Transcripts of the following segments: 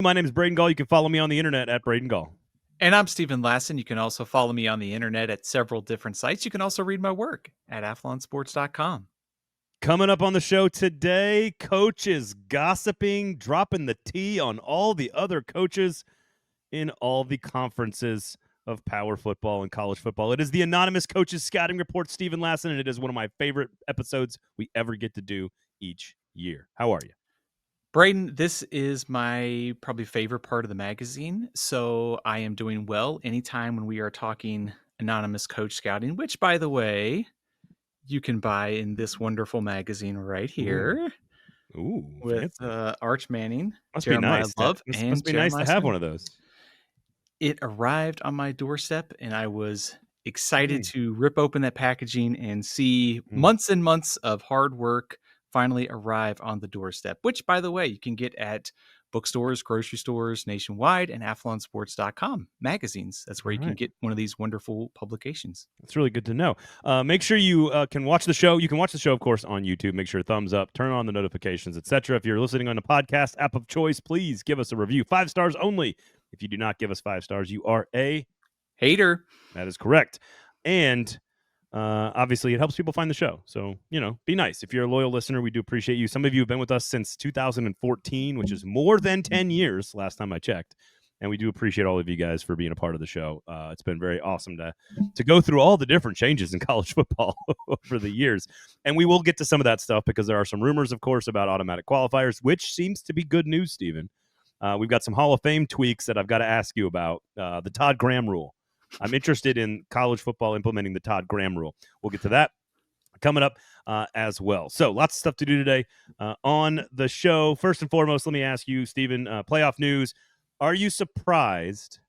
My name is Braden Gall. You can follow me on the internet at Braden Gall. And I'm Stephen Lassen. You can also follow me on the internet at several different sites. You can also read my work at athlonsports.com. Coming up on the show today, coaches gossiping, dropping the tea on all the other coaches in all the conferences of power football and college football. It is the Anonymous Coaches Scouting Report, Stephen Lassen, and it is one of my favorite episodes we ever get to do each year. How are you? Braden, this is my probably favorite part of the magazine, so I am doing well anytime when we are talking Anonymous Coach Scouting, which, by the way, you can buy in this wonderful magazine right here. Ooh, with fancy. Arch Manning, Must Jeremiah be nice. Love, Must and be nice to Jeremiah have Smith. one of those. It arrived on my doorstep, and I was excited to rip open that packaging and see months and months of hard work finally arrive on the doorstep, which, by the way, you can get at bookstores, grocery stores nationwide, and athlonsports.com magazines. That's where you can get one of these wonderful publications. That's really good to know. Make sure you can watch the show. You can watch the show, of course, on YouTube. Make sure thumbs up, turn on the notifications, etc. If you're listening on a podcast app of choice, please give us a review. 5 stars only. If you do not give us 5 stars, you are a hater. That is correct. And obviously, it helps people find the show. So, be nice. If you're a loyal listener, we do appreciate you. Some of you have been with us since 2014, which is more than 10 years, last time I checked. And we do appreciate all of you guys for being a part of the show. It's been very awesome to go through all the different changes in college football over the years. And we will get to some of that stuff because there are some rumors, of course, about automatic qualifiers, which seems to be good news, Stephen. We've got some Hall of Fame tweaks that I've got to ask you about. The Todd Graham rule. I'm interested in college football implementing the Todd Graham rule. We'll get to that coming up as well. So lots of stuff to do today on the show. First and foremost, let me ask you, Stephen, playoff news. Are you surprised?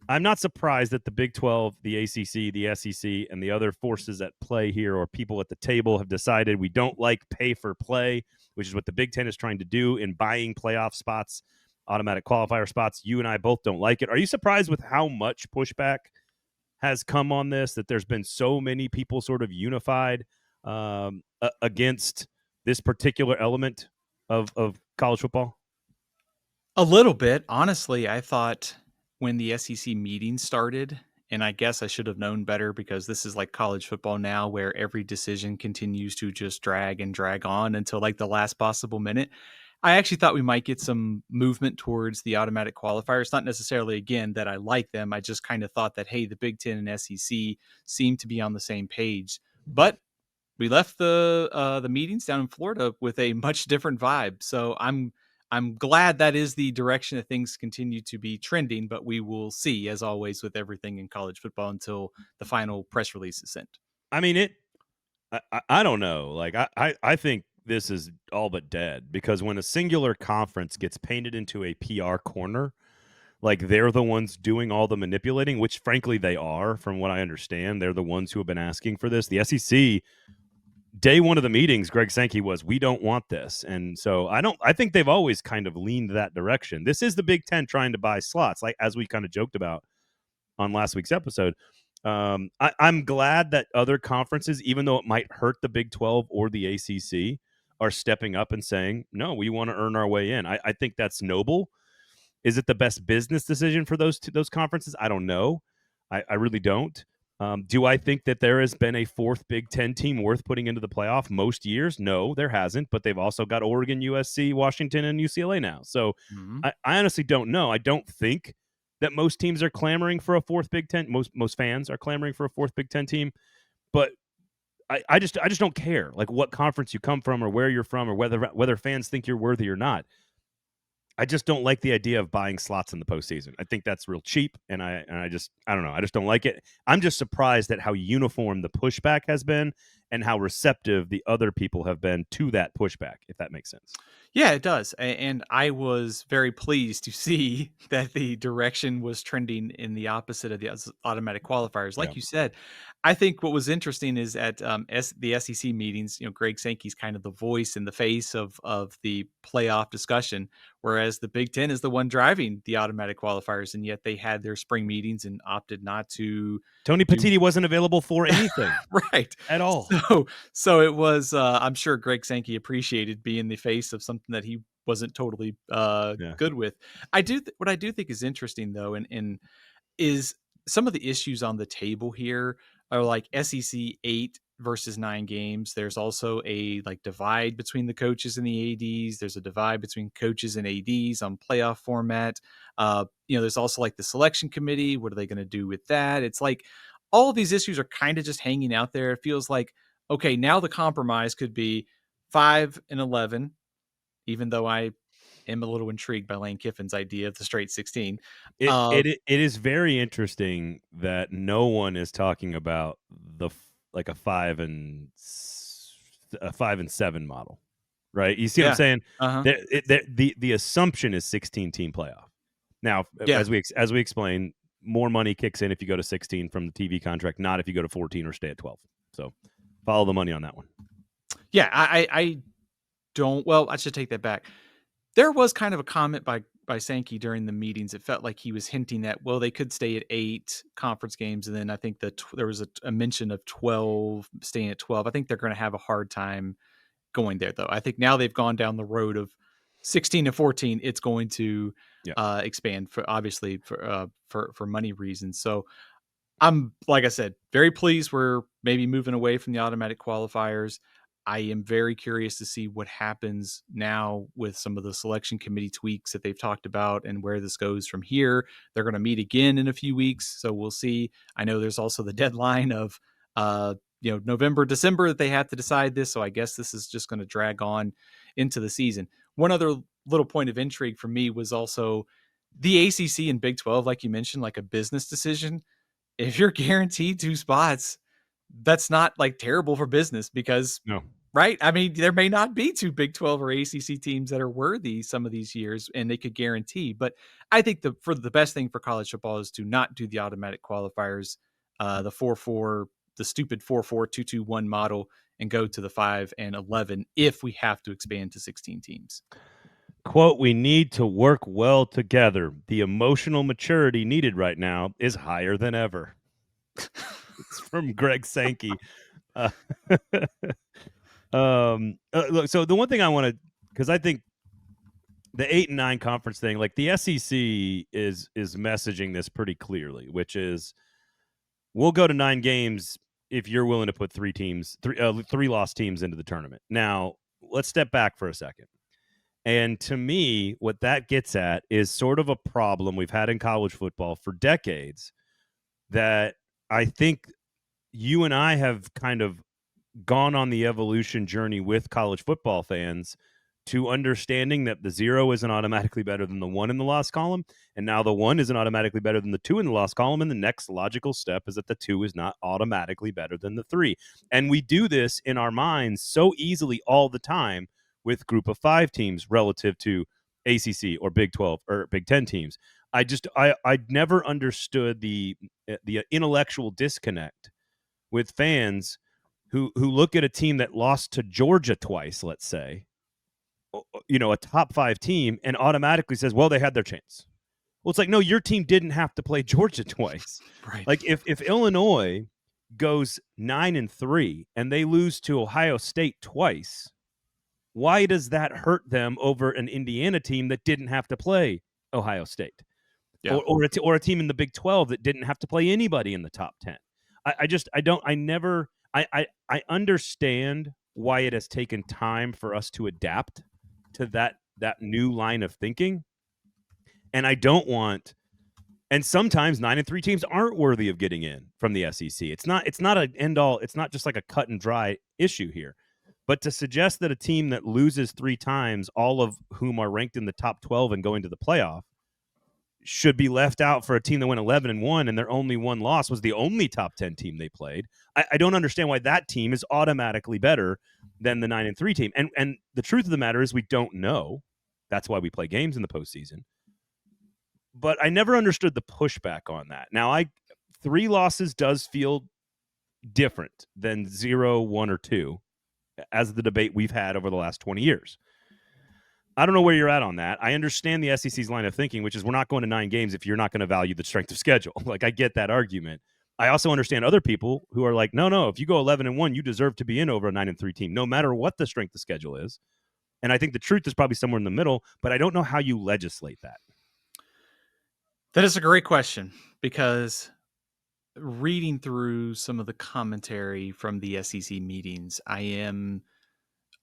I'm not surprised that the Big 12, the ACC, the SEC, and the other forces at play here or people at the table have decided we don't like pay for play, which is what the Big Ten is trying to do in buying playoff spots, automatic qualifier spots. You and I both don't like it. Are you surprised with how much pushback has come on this, that there's been so many people sort of unified against this particular element of college football? A little bit. Honestly, I thought when the SEC meeting started, and I guess I should have known better because this is like college football now where every decision continues to just drag and drag on until like the last possible minute. I actually thought we might get some movement towards the automatic qualifiers. Not necessarily, again, that I like them. I just kind of thought that, hey, the Big Ten and SEC seem to be on the same page. But we left the meetings down in Florida with a much different vibe. So I'm glad that is the direction that things continue to be trending. But we will see, as always, with everything in college football until the final press release is sent. I mean, I don't know. Like, I think this is all but dead because when a singular conference gets painted into a PR corner, like they're the ones doing all the manipulating, which frankly they are, from what I understand. They're the ones who have been asking for this. The SEC, day one of the meetings, Greg Sankey was, we don't want this. And so I think they've always kind of leaned that direction. This is the Big Ten trying to buy slots, like as we kind of joked about on last week's episode. I'm glad that other conferences, even though it might hurt the Big 12 or the ACC, are stepping up and saying, no, we want to earn our way in. I think that's noble. Is it the best business decision for those conferences? I don't know. I really don't. Do I think that there has been a fourth Big Ten team worth putting into the playoff most years? No, there hasn't. But they've also got Oregon, USC, Washington, and UCLA now. So I honestly don't know. I don't think that most teams are clamoring for a fourth Big Ten. Most fans are clamoring for a fourth Big Ten team. But I just don't care like what conference you come from or where you're from or whether fans think you're worthy or not. I just don't like the idea of buying slots in the postseason. I think that's real cheap, and I don't know. I just don't like it. I'm just surprised at how uniform the pushback has been and how receptive the other people have been to that pushback, if that makes sense. Yeah, it does. And I was very pleased to see that the direction was trending in the opposite of the automatic qualifiers. Like you said, I think what was interesting is at the SEC meetings, Greg Sankey's kind of the voice and the face of the playoff discussion, whereas the Big Ten is the one driving the automatic qualifiers. And yet they had their spring meetings and opted not to. Tony Petitti wasn't available for anything. Right. At all. So it was, I'm sure Greg Sankey appreciated being the face of something that he wasn't totally Yeah. good with. What I do think is interesting though, and is some of the issues on the table here are like SEC 8 versus 9 games. There's also a like divide between the coaches and the ADs. There's a divide between coaches and ADs on playoff format. There's also like the selection committee. What are they going to do with that? It's like all of these issues are kind of just hanging out there. It feels like, okay, now the compromise could be 5-11, even though I am a little intrigued by Lane Kiffin's idea of the straight 16. Uh, It is very interesting that no one is talking about like a 5-7 model, right? You see what I'm yeah. saying? Uh-huh. The assumption is 16-team playoff. Now, Yeah. as we explained, more money kicks in if you go to 16 from the TV contract, not if you go to 14 or stay at 12. So follow the money on that one. Yeah, I don't. Well, I should take that back. There was kind of a comment by Sankey during the meetings. It felt like he was hinting that, well, they could stay at 8 conference games, and then I think that there was a mention of 12 staying at 12. I think they're going to have a hard time going there, though. I think now they've gone down the road of 16 to 14. It's going to Yeah. expand for obviously for money reasons. So I'm, like I said, very pleased we're maybe moving away from the automatic qualifiers. I am very curious to see what happens now with some of the selection committee tweaks that they've talked about and where this goes from here. They're going to meet again in a few weeks, so we'll see. I know there's also the deadline of November, December that they have to decide this, so I guess this is just going to drag on into the season. One other little point of intrigue for me was also the ACC and Big 12, like you mentioned, like a business decision. If you're guaranteed 2 spots, that's not like terrible for business because, No. right? I mean, there may not be 2 Big 12 or ACC teams that are worthy some of these years and they could guarantee. But I think the best thing for college football is to not do the automatic qualifiers, the 4-4, the stupid 4-4-2-2-1 model, and go to the 5-11 if we have to expand to 16 teams. Quote, we need to work well together. The emotional maturity needed right now is higher than ever. It's from Greg Sankey. Look, so the one thing I want to, because I think the 8 and 9 conference thing, like the SEC is messaging this pretty clearly, which is we'll go to 9 games if you're willing to put 3 lost teams into the tournament. Now, let's step back for a second. And to me, what that gets at is sort of a problem we've had in college football for decades that I think you and I have kind of gone on the evolution journey with college football fans to understanding that the 0 isn't automatically better than the 1 in the loss column, and now the 1 isn't automatically better than the 2 in the loss column, and the next logical step is that the 2 is not automatically better than the 3. And we do this in our minds so easily all the time with group of 5 teams relative to ACC or Big 12 or Big 10 teams. I never understood the intellectual disconnect with fans who look at a team that lost to Georgia twice, let's say, a top 5 team, and automatically says, well, they had their chance. Well, it's like, no, your team didn't have to play Georgia twice. Right. Like if Illinois goes 9-3 and they lose to Ohio State twice, why does that hurt them over an Indiana team that didn't have to play Ohio State? Yeah. Or a team in the Big 12 that didn't have to play anybody in the top 10. I understand why it has taken time for us to adapt to that new line of thinking. And I don't want, and sometimes 9-3 teams aren't worthy of getting in from the SEC. It's not an end all. It's not just like a cut and dry issue here. But to suggest that a team that loses 3 times, all of whom are ranked in the top 12 and going to the playoff, should be left out for a team that went 11-1 and their only one loss was the only top 10 team they played. I don't understand why that team is automatically better than the 9-3 team. And the truth of the matter is we don't know. That's why we play games in the postseason. But I never understood the pushback on that. Now, 3 losses does feel different than 0, 1, or 2, as the debate we've had over the last 20 years. I don't know where you're at on that. I understand the SEC's line of thinking, which is we're not going to 9 games if you're not going to value the strength of schedule. Like, I get that argument. I also understand other people who are like, no, if you go 11-1, you deserve to be in over a 9-3 team, no matter what the strength of schedule is. And I think the truth is probably somewhere in the middle, but I don't know how you legislate that. That is a great question, because reading through some of the commentary from the SEC meetings, I am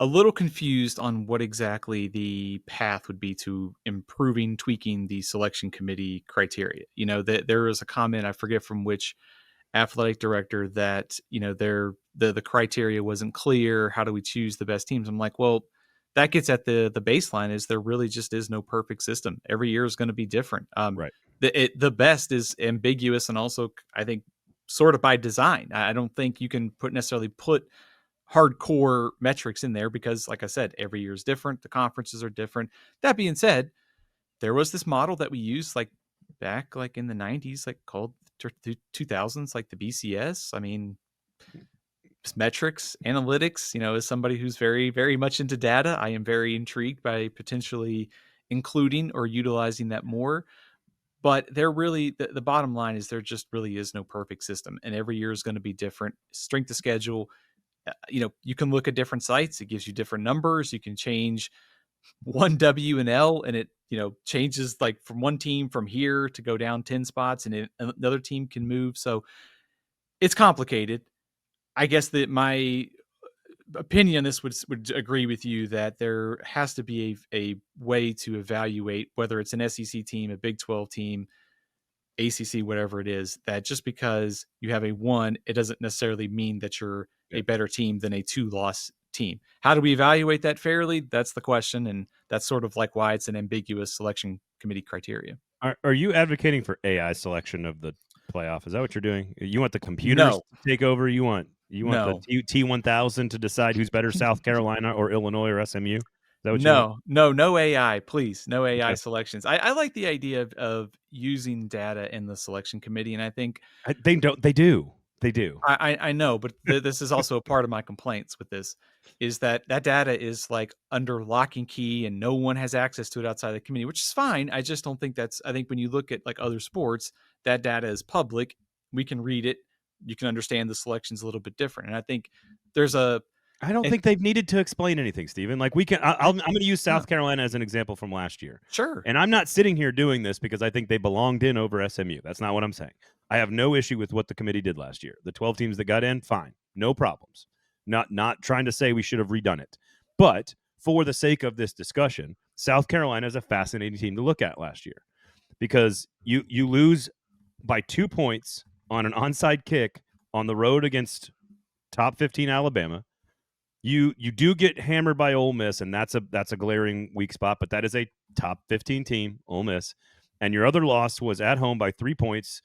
a little confused on what exactly the path would be to improving, tweaking the selection committee criteria. There was a comment, I forget from which athletic director, that the criteria wasn't clear. How do we choose the best teams? I'm like, well, that gets at the baseline, is there really just is no perfect system. Every year is going to be different. Right. The best is ambiguous, and also I think sort of by design. I don't think you can necessarily put hardcore metrics in there, because, like I said, every year is different. The conferences are different. That being said, there was this model that we used like back like in the 90s, like called 2000s, like the BCS. I mean, metrics, analytics, as somebody who's very, very much into data, I am very intrigued by potentially including or utilizing that more. But the bottom line is there just really is no perfect system, and every year is going to be different. Strength of schedule, you can look at different sites. It gives you different numbers. You can change one W and L, and it changes like from one team from here to go down 10 spots, and another team can move. So it's complicated. I guess that my opinion on this would agree with you that there has to be a way to evaluate whether it's an SEC team, a Big 12 team, ACC, whatever it is, that just because you have a 1, it doesn't necessarily mean that you're Yeah. a better team than a 2-loss team. How do we evaluate that fairly? That's the question, and that's sort of like why it's an ambiguous selection committee criteria. Are you advocating for AI selection of the playoff? Is that what you're doing? You want the computers No, to take over? You want the no, T1000 to decide who's better, South Carolina or Illinois or SMU? Is that what you want? no AI, please. No AI Okay. selections. I like the idea of using data in the selection committee, and I think They don't. They do. They do. I know, but this is also a part of my complaints with this, is that data is like under lock and key, and no one has access to it outside the community, which is fine. I just don't think I think when you look at like other sports, that data is public. We can read it. You can understand the selections a little bit different. And I think there's I don't and think they've needed to explain anything, Stephen. Like we can. I'm going to use no, South Carolina as an example from last year, sure. and I'm not sitting here doing this because I think they belonged in over SMU. That's not what I'm saying. I have no issue with what the committee did last year. The 12 teams that got in, fine, no problems. Not trying to say we should have redone it, but for the sake of this discussion, South Carolina is a fascinating team to look at last year because you lose by 2 points on an onside kick on the road against top 15 Alabama. You do get hammered by Ole Miss, and that's a glaring weak spot, but that is a top 15 team, Ole Miss. And your other loss was at home by 3 points,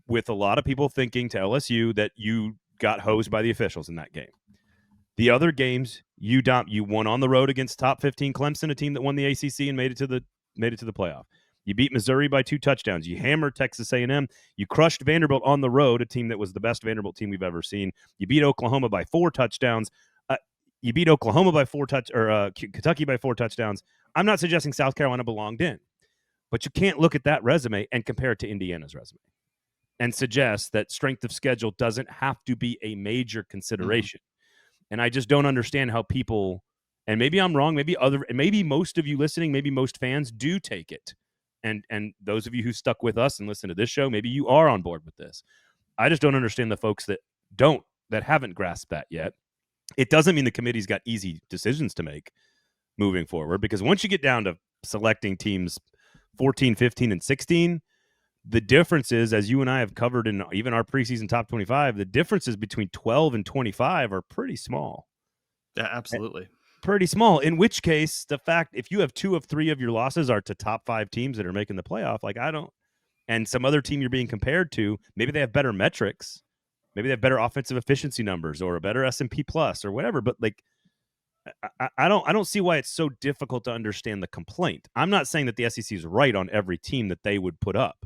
with a lot of people thinking to LSU that you got hosed by the officials in that game. The other games you won on the road against top 15 Clemson, a team that won the ACC and made it to the playoff. You beat Missouri by 2 touchdowns. You hammered Texas A&M. You crushed Vanderbilt on the road, a team that was the best Vanderbilt team we've ever seen. You beat Oklahoma by 4 touchdowns. You beat Oklahoma by 4 Kentucky by 4 touchdowns. I'm not suggesting South Carolina belonged in, but you can't look at that resume and compare it to Indiana's resume and suggest that strength of schedule doesn't have to be a major consideration. And I just don't understand how people, and maybe I'm wrong, maybe most of you listening, maybe most fans do take it. And those of you who stuck with us and listen to this show, maybe you are on board with this. I just don't understand the folks that haven't grasped that yet. It doesn't mean the committee's got easy decisions to make moving forward, because once you get down to selecting teams 14, 15, and 16, the differences, as you and I have covered in even our preseason top 25, the differences between 12 and 25 are pretty small. Yeah, absolutely. Pretty small. In which case, the fact if you have 2 of 3 of your losses are to top 5 teams that are making the playoff, like and some other team you're being compared to, maybe they have better metrics. Maybe they have better offensive efficiency numbers or a better S&P plus or whatever. But like, I don't see why it's so difficult to understand the complaint. I'm not saying that the SEC is right on every team that they would put up,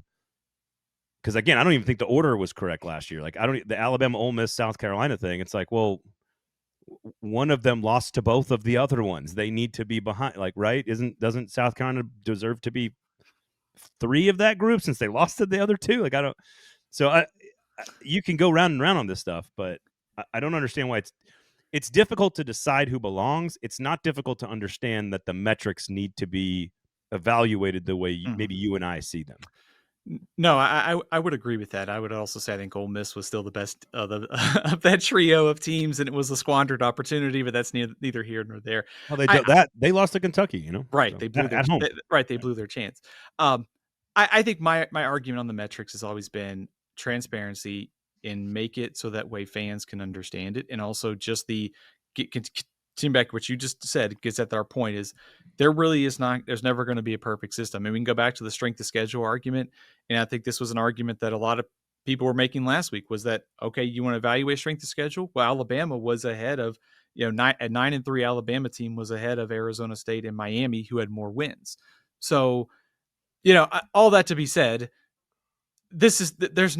because again, I don't even think the order was correct last year. Like the Alabama, Ole Miss, South Carolina thing. It's like, well, one of them lost to both of the other ones. They need to be behind. Like, right? Doesn't South Carolina deserve to be 3 of that group since they lost to the other 2? Like, I don't. So you can go round and round on this stuff, but I don't understand why it's difficult to decide who belongs. It's not difficult to understand that the metrics need to be evaluated the way Mhm. maybe you and I see them. No, I would agree with that. I would also say I think Ole Miss was still the best of the of that trio of teams, and it was a squandered opportunity, but that's neither here nor there. Well, I they lost to Kentucky, Right, so they blew their at home. right, they Right. blew their chance. Um, I think my argument on the metrics has always been transparency and make it so that way fans can understand it, and also just the team back what you just said gets at our point is there really is not there's never going to be a perfect system. I mean, we can go back to the strength of schedule argument, and I think this was an argument that a lot of people were making last week was that okay, you want to evaluate strength of schedule? Well, Alabama was ahead of at 9-3, Alabama team was ahead of Arizona State and Miami, who had more wins. So, all that to be said, this is there's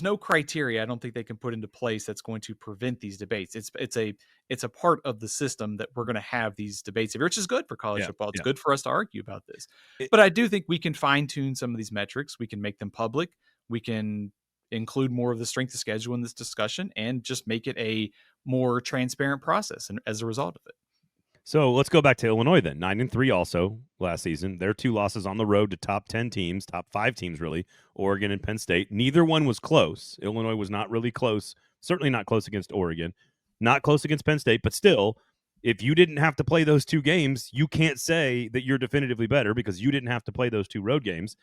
no criteria I don't think they can put into place that's going to prevent these debates. It's a part of the system that we're going to have these debates, which is good for college Yeah, football. It's yeah. good for us to argue about this. It But I do think we can fine tune some of these metrics. We can make them public. We can include more of the strength of schedule in this discussion and just make it a more transparent process and as a result of it. So let's go back to Illinois then. 9-3 also last season. Their 2 losses on the road to top 10 teams, top 5 teams really, Oregon and Penn State. Neither one was close. Illinois was not really close. Certainly not close against Oregon. Not close against Penn State, but still, if you didn't have to play those 2 games, you can't say that you're definitively better because you didn't have to play those 2 road games.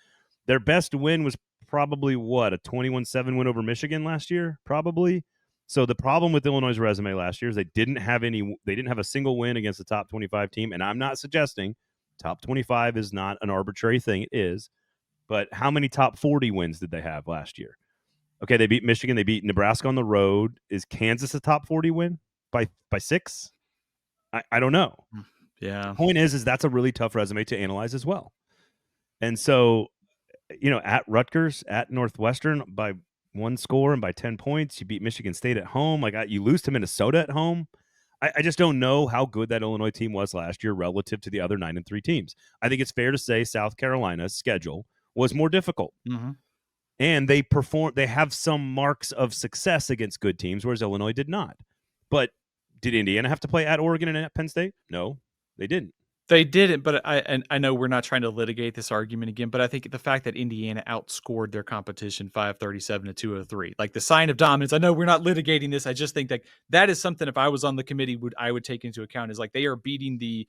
Their best win was probably what, a 21-7 win over Michigan last year, probably. So the problem with Illinois' resume last year is they didn't have a single win against a top 25 team. And I'm not suggesting top 25 is not an arbitrary thing. It is. But how many top 40 wins did they have last year? Okay, they beat Michigan. They beat Nebraska on the road. Is Kansas a top 40 win by 6? I don't know. The Yeah. point is that's a really tough resume to analyze as well. And so, at Rutgers, at Northwestern by 1 score and by 10 points, you beat Michigan State at home. Like you lose to Minnesota at home. I just don't know how good that Illinois team was last year relative to the other 9-3 teams. I think it's fair to say South Carolina's schedule was more difficult. Mm-hmm. And they have some marks of success against good teams, whereas Illinois did not. But did Indiana have to play at Oregon and at Penn State? No, they didn't. They didn't, but I know we're not trying to litigate this argument again, but I think the fact that Indiana outscored their competition 537 to 203, like the sign of dominance. I know we're not litigating this. I just think that is something if I was on the committee I would take into account is like they are beating the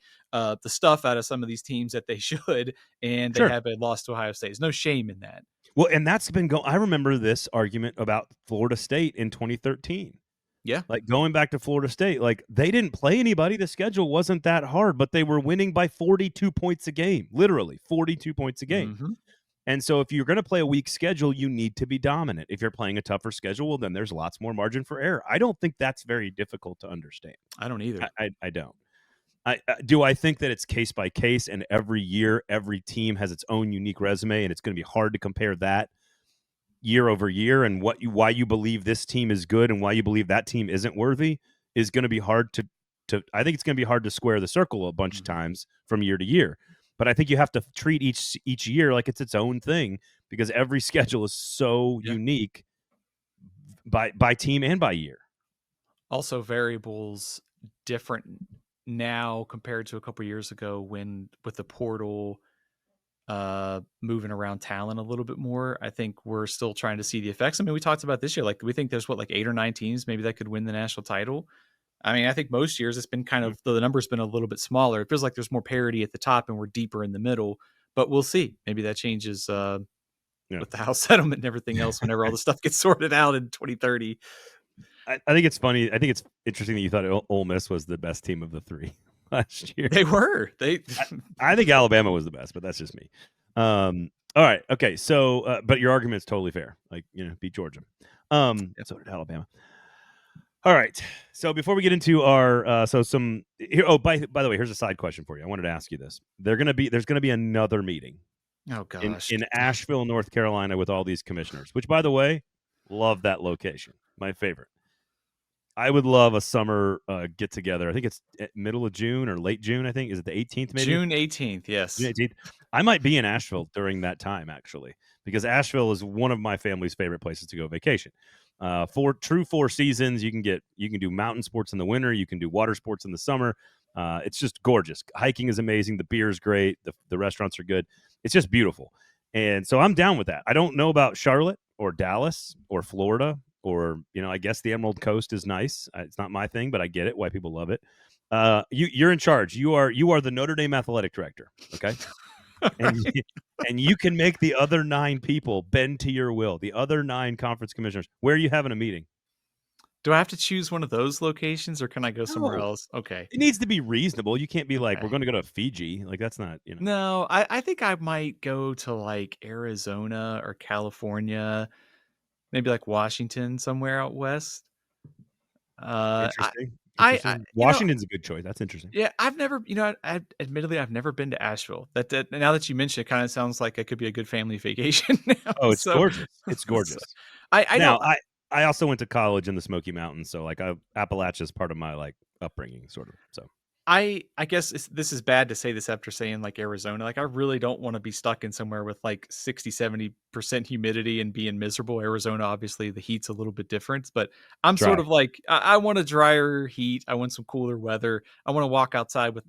stuff out of some of these teams that they should, and they Sure. have a loss to Ohio State. There's no shame in that. Well, and that's been going. I remember this argument about Florida State in 2013. Yeah. Like going back to Florida State, like they didn't play anybody. The schedule wasn't that hard, but they were winning by 42 points a game, literally 42 points a game. Mm-hmm. And so if you're going to play a weak schedule, you need to be dominant. If you're playing a tougher schedule, well, then there's lots more margin for error. I don't think that's very difficult to understand. I don't either. I don't. Do I think that it's case by case and every year, every team has its own unique resume and it's going to be hard to compare that year over year and why you believe this team is good and why you believe that team isn't worthy is going to be hard to I think it's going to be hard to square the circle a bunch of times from year to year. But I think you have to treat each year like it's its own thing because every schedule is so unique by team and by year. Also, variables different now compared to a couple years ago when with the portal moving around talent a little bit more. I think we're still trying to see the effects. I mean, we talked about this year, like we think there's like 8 or 9 teams maybe that could win the national title. I mean, I think most years it's been kind of the number's been a little bit smaller. It feels like there's more parity at the top and we're deeper in the middle, but we'll see. Maybe that changes with the House settlement and everything else whenever all the stuff gets sorted out in 2030. I think it's funny. I think it's interesting that you thought Ole Miss was the best team of the 3 last year. They were. I think Alabama was the best, but that's just me. All right. Okay. So, but your argument's totally fair. Like, beat Georgia. So did Alabama. All right. So before we get into our, here. Oh, by the way, here's a side question for you. I wanted to ask you this. There's going to be another meeting. Oh gosh. In Asheville, North Carolina, with all these commissioners. Which, by the way, love that location. My favorite. I would love a summer get together. I think it's middle of June or late June. I think is it the 18th? Maybe June 18th. Yes. June 18th. I might be in Asheville during that time actually, because Asheville is one of my family's favorite places to go vacation. 4 seasons. You can do mountain sports in the winter. You can do water sports in the summer. It's just gorgeous. Hiking is amazing. The beer is great. The restaurants are good. It's just beautiful. And so I'm down with that. I don't know about Charlotte or Dallas or Florida or, I guess the Emerald Coast is nice. It's not my thing, but I get it why people love it. You're in charge. You are the Notre Dame athletic director. Okay. And and you can make the other 9 people bend to your will. The other 9 conference commissioners. Where are you having a meeting? Do I have to choose one of those locations, or can I go somewhere No. else? Okay. It needs to be reasonable. You can't be like, we're Okay. going to go to Fiji. Like that's not. No, I think I might go to, like, Arizona or California, maybe, like, Washington, somewhere out west. Uh, I Interesting. I Interesting. you know, Washington's a good choice. That's interesting. yeah, I've never, I admittedly, I've never been to Asheville. That now that you mention it, kinda sounds like it could be a good family vacation now. Oh, it's So gorgeous. It's so gorgeous. I Now, don't. I also went to college in the Smoky Mountains, so like Appalachia is part of my like upbringing, sort of. So I guess this is bad to say this after saying, like, Arizona. Like, I really don't wanna be stuck in somewhere with, like, 60, 70% humidity and being miserable. Arizona, obviously, the heat's a little bit different, but I'm sort dry. of like, I want a drier heat. I want some cooler weather. I wanna walk outside with,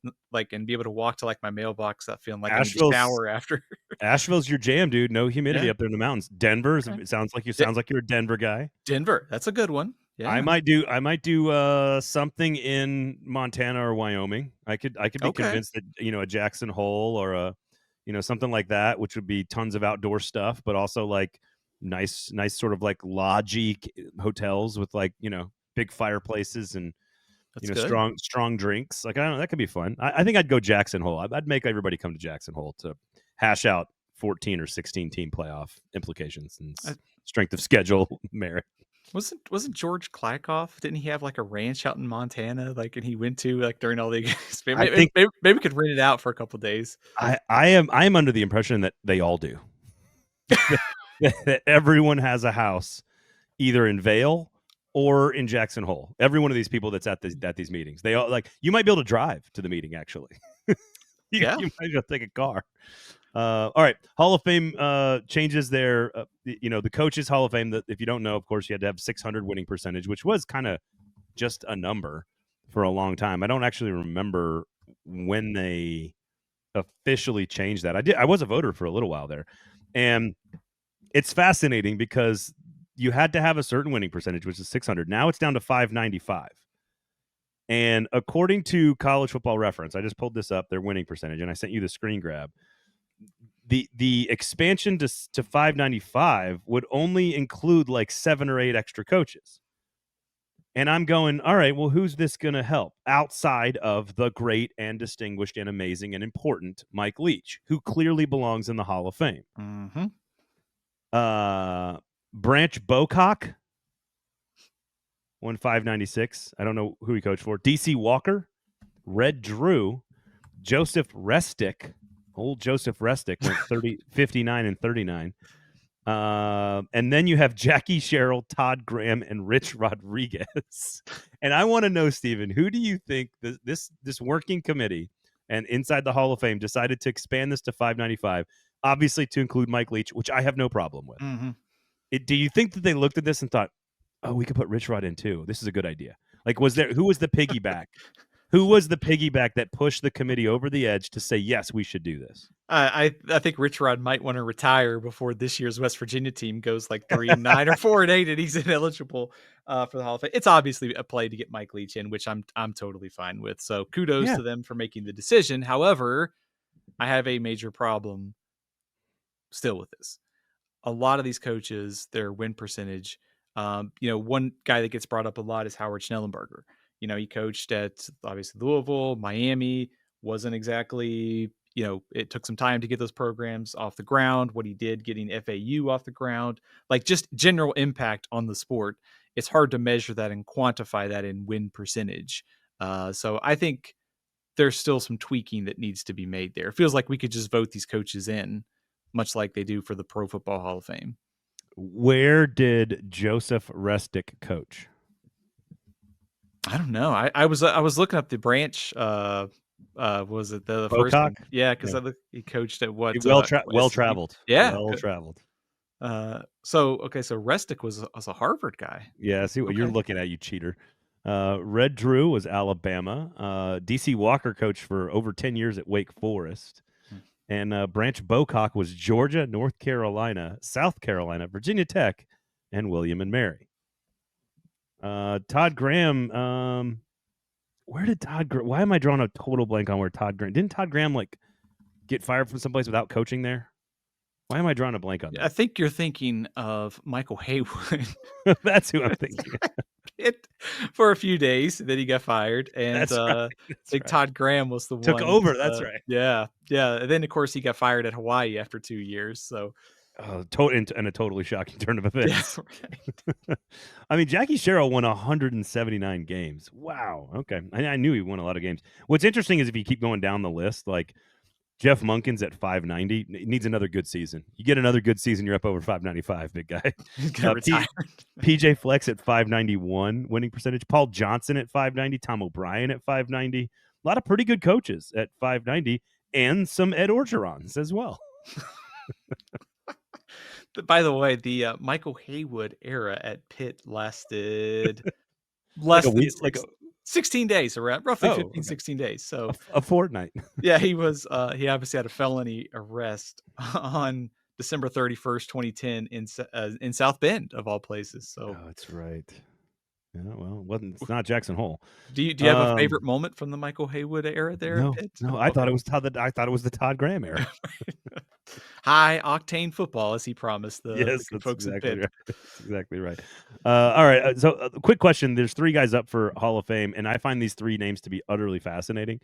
and be able to walk to, like, my mailbox without feeling like I need to Asheville's shower after. Asheville's your jam, dude. No humidity Yeah, up there in the mountains. Denver, okay. it sounds like De you're a Denver guy. Denver, that's a good one. I Yeah, might do something in Montana or Wyoming. I could be okay. convinced that, a Jackson Hole or a, something like that, which would be tons of outdoor stuff, but also like nice sort of like lodgy hotels with like, big fireplaces and, That's good. strong drinks. Like I don't know, that could be fun. I think I'd go Jackson Hole. I'd make everybody come to Jackson Hole to hash out 14 or 16 team playoff implications and I strength of schedule merit. wasn't George Klaikoff, didn't he have, like, a ranch out in Montana, like, and he went to, like, during all the games? I Maybe think we could rent it out for a couple days. I am under the impression that they all do. That everyone has a house either in Vale or in Jackson Hole. Every one of these people that's at these meetings, they all like you might be able to drive to the meeting actually. Yeah, You might as well take a car. All right, Hall of Fame changes their the coaches Hall of Fame. That if you don't know, of course, you had to have 600 winning percentage, which was kind of just a number for a long time. I don't actually remember when they officially changed that. I was a voter for a little while there, and it's fascinating because you had to have a certain winning percentage, which is 600. Now it's down to 595. And according to College Football Reference, I just pulled this up, their winning percentage, and I sent you the screen grab. The expansion to 595 would only include like 7 or 8 extra coaches. And I'm going, all right, well, who's this going to help outside of the great and distinguished and amazing and important Mike Leach, who clearly belongs in the Hall of Fame? mhm. Branch Bocock won 596. I don't know who he coached for. DC Walker, Red Drew, Joseph Restick. Old Joseph Restick went 59 and 39. And then you have Jackie Sherrill, Todd Graham, and Rich Rodriguez. And I want to know, Stephen, who do you think this working committee and inside the Hall of Fame decided to expand this to 595, obviously to include Mike Leach, which I have no problem with. Mhm. Do you think that they looked at this and thought, oh, we could put Rich Rod in too? This is a good idea. Like, who was the piggyback? Who was the piggyback that pushed the committee over the edge to say, yes, we should do this? I think Rich Rod might wanna retire before this year's West Virginia team goes, like, 3-9 or 4-8, and he's ineligible, for the Hall of Fame. It's obviously a play to get Mike Leach in, which I'm totally fine with, so kudos Yeah. to them for making the decision. However, I have a major problem still with this. A lot of these coaches, their win percentage, one guy that gets brought up a lot is Howard Schnellenberger. He coached at obviously Louisville, Miami, wasn't exactly, it took some time to get those programs off the ground. What he did getting FAU off the ground, like just general impact on the sport, it's hard to measure that and quantify that in win percentage. So I think there's still some tweaking that needs to be made there. It feels like we could just vote these coaches in, much like they do for the Pro Football Hall of Fame. Where did Joseph Restick coach? I don't know. I was looking up the branch. Was it the first Bocock? one? Yeah, because Yeah. he coached at what? Well SMU? traveled. Yeah, Well traveled. So Restic was a Harvard guy. Yeah, I see what you're Okay. looking at, you cheater. Red Drew was Alabama. DC Walker coached for over 10 years at Wake Forest. Hmm. And Branch Bocock was Georgia, North Carolina, South Carolina, Virginia Tech, and William and Mary. Todd Graham, where did why am I drawing a total blank on where Todd Graham, didn't Todd Graham like get fired from someplace without coaching there? Why am I drawing a blank on I that? think you're thinking of Michael Haywood. That's who I'm thinking. It for a few days, then he got fired, and That's right. I That's think right. Todd Graham was the Took one. over. That's right. Yeah, yeah. And then of course he got fired at Hawaii after 2 years. So And a totally shocking turn of yeah, events. right. I mean, Jackie Sherrill won 179 games. Wow. Okay. I knew he won a lot of games. What's interesting is if you keep going down the list, like Jeff Monken's at 590, needs another good season. You get another good season, you're up over 595, big guy. He's gonna retire. PJ Flex at 591 winning percentage. Paul Johnson at 590. Tom O'Brien at 590. A lot of pretty good coaches at 590, and some Ed Orgerons as well. By the way, the Michael Haywood era at Pitt lasted Like a less than week, 16 days, around roughly okay. 16 days. So A fortnight. yeah, he obviously had a felony arrest on December 31st, 2010 in South Bend of all places. So Oh, that's right. Yeah, well, it's not Jackson Hole. do you have a favorite moment from the Michael Haywood era there at No, Pitt? no, I thought Okay. it was the Todd Graham era. High octane football, as he promised the Yes, good that's folks at exactly Pitt. right. That's exactly right. All right. So, quick question: there's 3 guys up for Hall of Fame, and I find these 3 names to be utterly fascinating.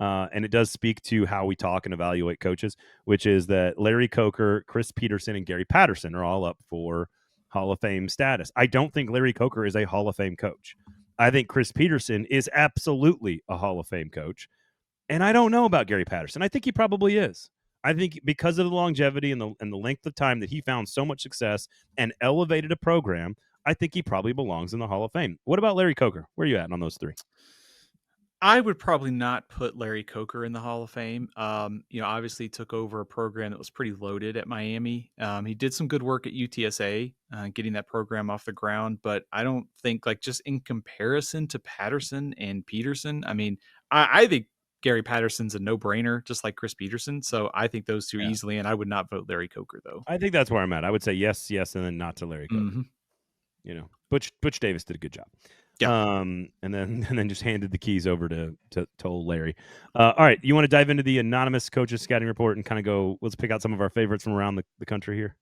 And it does speak to how we talk and evaluate coaches, which is that Larry Coker, Chris Peterson, and Gary Patterson are all up for Hall of Fame status. I don't think Larry Coker is a Hall of Fame coach. I think Chris Peterson is absolutely a Hall of Fame coach. And I don't know about Gary Patterson. I think he probably is. I think because of the longevity and the length of time that he found so much success and elevated a program, I think he probably belongs in the Hall of Fame. What about Larry Coker? Where are you at on those 3? I would probably not put Larry Coker in the Hall of Fame. Obviously took over a program that was pretty loaded at Miami. He did some good work at UTSA, getting that program off the ground, but I don't think like just in comparison to Patterson and Peterson. I mean, I think Gary Patterson's a no-brainer, just like Chris Peterson. So I think those two Yeah. easily, and I would not vote Larry Coker though. I think that's where I'm at. I would say yes, yes, and then not to Larry Coker. Mm-hmm. You know, Butch Davis did a good job. Yeah. And then just handed the keys over to old Larry. All right, you want to dive into the anonymous coaches scouting report and kind of go? Let's pick out some of our favorites from around the country here.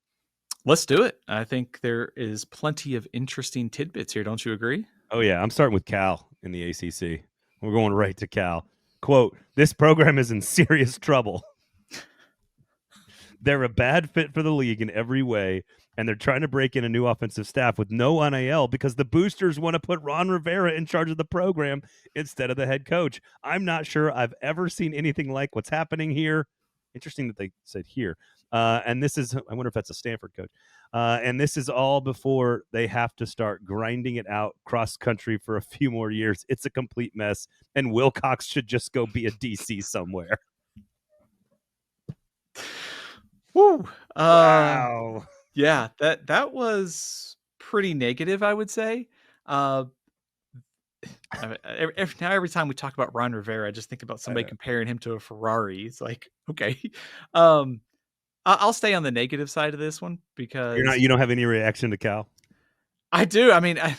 Let's do it. I think there is plenty of interesting tidbits here. Don't you agree? Oh yeah, I'm starting with Cal in the ACC. We're going right to Cal. Quote: "This program is in serious trouble. They're a bad fit for the league in every way, and they're trying to break in a new offensive staff with no NIL because the boosters want to put Ron Rivera in charge of the program instead of the head coach. I'm not sure I've ever seen anything like what's happening here." Interesting that they said here. And this is, I wonder if that's a Stanford coach. And this is all before they have to start grinding it out cross country for a few more years. It's a complete mess, and Wilcox should just go be a DC somewhere. Woo. Wow. Yeah, that was pretty negative, I would say. Uh, every time we talk about Ron Rivera, I just think about somebody comparing him to a Ferrari. It's like, okay. I'll stay on the negative side of this one because You don't have any reaction to Cal? I do. I mean, I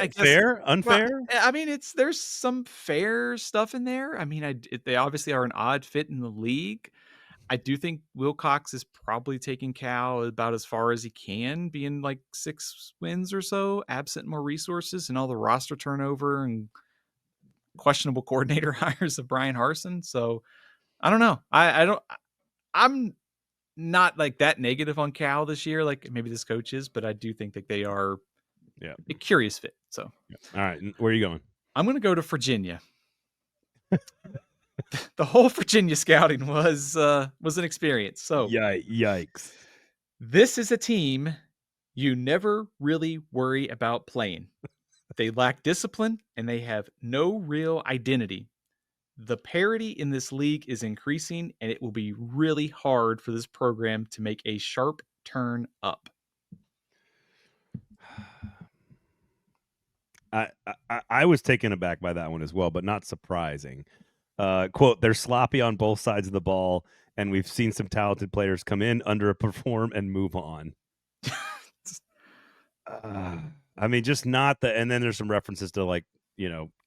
guess. Fair? Well, Unfair? I mean, there's some fair stuff in there. I mean, they obviously are an odd fit in the league. I do think Wilcox is probably taking Cal about as far as he can, being like 6 wins or so, absent more resources and all the roster turnover and questionable coordinator hires of Brian Harsin. So I don't know. I'm not like that negative on Cal this year, like maybe this coach is, but I do think that they are a curious fit. So all right, where are you going? I'm going to go to Virginia. The whole Virginia scouting was an experience. So Yikes. this is a team you never really worry about playing. They lack discipline and they have no real identity. The parity in this league is increasing, and it will be really hard for this program to make a sharp turn up. I was taken aback by that one as well, but not surprising. Quote, they're sloppy on both sides of the ball, and we've seen some talented players come in, underperform, and move on. I mean, just not the. And then there's some references to like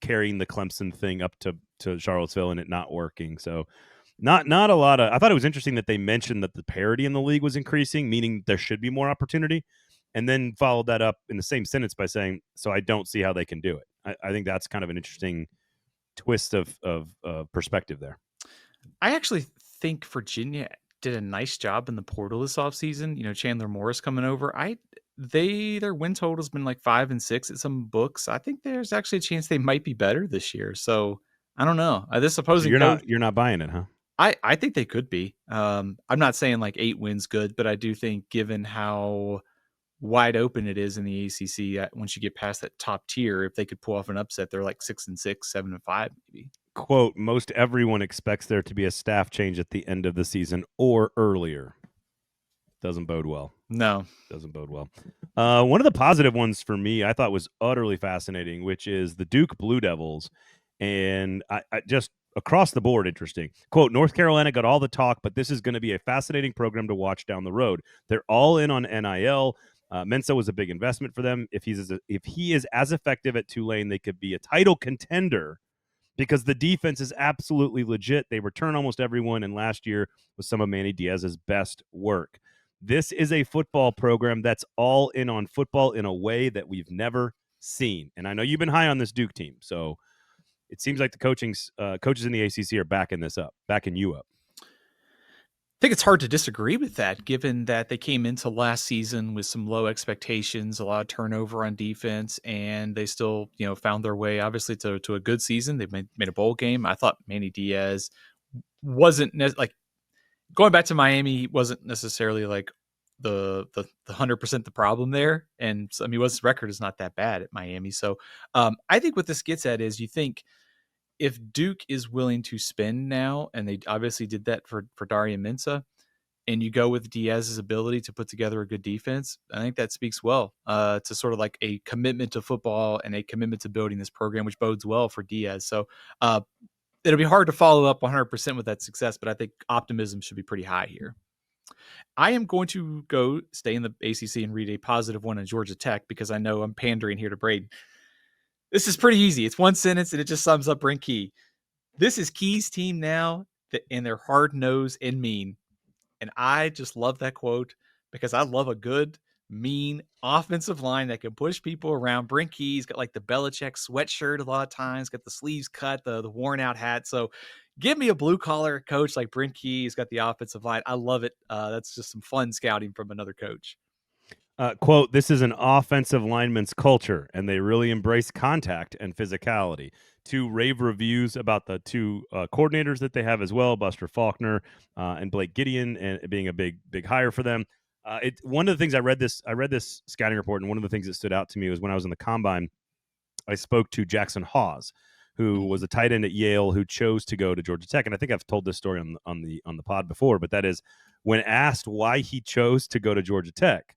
carrying the Clemson thing up to Charlottesville and it not working. So not a lot of. I thought it was interesting that they mentioned that the parity in the league was increasing, meaning there should be more opportunity, and then followed that up in the same sentence by saying, "So I don't see how they can do it." I think that's kind of an interesting twist of perspective there. I actually think Virginia did a nice job in the portal this offseason. Chandler Morris coming over. Their win total's been like 5-6 at some books. I think there's actually a chance they might be better this year. So I don't know. This So opposing coach, you're not buying it, huh? I think they could be. I'm not saying like 8 wins good, but I do think given how wide open it is in the ACC, once you get past that top tier, if they could pull off an upset, they're like 6-6, 7-5, maybe. Quote, most everyone expects there to be a staff change at the end of the season or earlier. Doesn't bode well. No. Doesn't bode well. One of the positive ones for me, I thought was utterly fascinating, which is the Duke Blue Devils. And I just across the board interesting. Quote, North Carolina got all the talk, but this is going to be a fascinating program to watch down the road. They're all in on NIL. Mensa was a big investment for them. If he is as effective at Tulane, they could be a title contender because the defense is absolutely legit. They return almost everyone, and last year was some of Manny Diaz's best work. This is a football program that's all in on football in a way that we've never seen. And I know you've been high on this Duke team, so it seems like the coaches in the ACC are backing you up. I think it's hard to disagree with that, given that they came into last season with some low expectations, a lot of turnover on defense, and they still, found their way, obviously, to a good season. They made a bowl game. I thought Manny Diaz wasn't like going back to Miami. He wasn't necessarily like the 100% the problem there, and I mean, his record is not that bad at Miami. So, I think what this gets at is you think, if Duke is willing to spend now, and they obviously did that for Darian Mensah, and you go with Diaz's ability to put together a good defense, I think that speaks well to sort of like a commitment to football and a commitment to building this program, which bodes well for Diaz. So it'll be hard to follow up 100% with that success, but I think optimism should be pretty high here. I am going to stay in the ACC and read a positive one on Georgia Tech because I know I'm pandering here to Braden. This is pretty easy. It's one sentence, and it just sums up Brent Key. This is Key's team now, and they're hard-nosed and mean. And I just love that quote because I love a good, mean offensive line that can push people around. Brent Key's got like the Belichick sweatshirt a lot of times, got the sleeves cut, the worn-out hat. So give me a blue-collar coach like Brent Key. He's got the offensive line. I love it. That's just some fun scouting from another coach. Quote, this is an offensive lineman's culture, and they really embrace contact and physicality. 2 rave reviews about the 2 coordinators that they have as well, Buster Faulkner and Blake Gideon, and being a big hire for them. One of the things I read this scouting report, and one of the things that stood out to me was when I was in the combine, I spoke to Jackson Hawes, who was a tight end at Yale who chose to go to Georgia Tech. And I think I've told this story on the pod before, but that is when asked why he chose to go to Georgia Tech.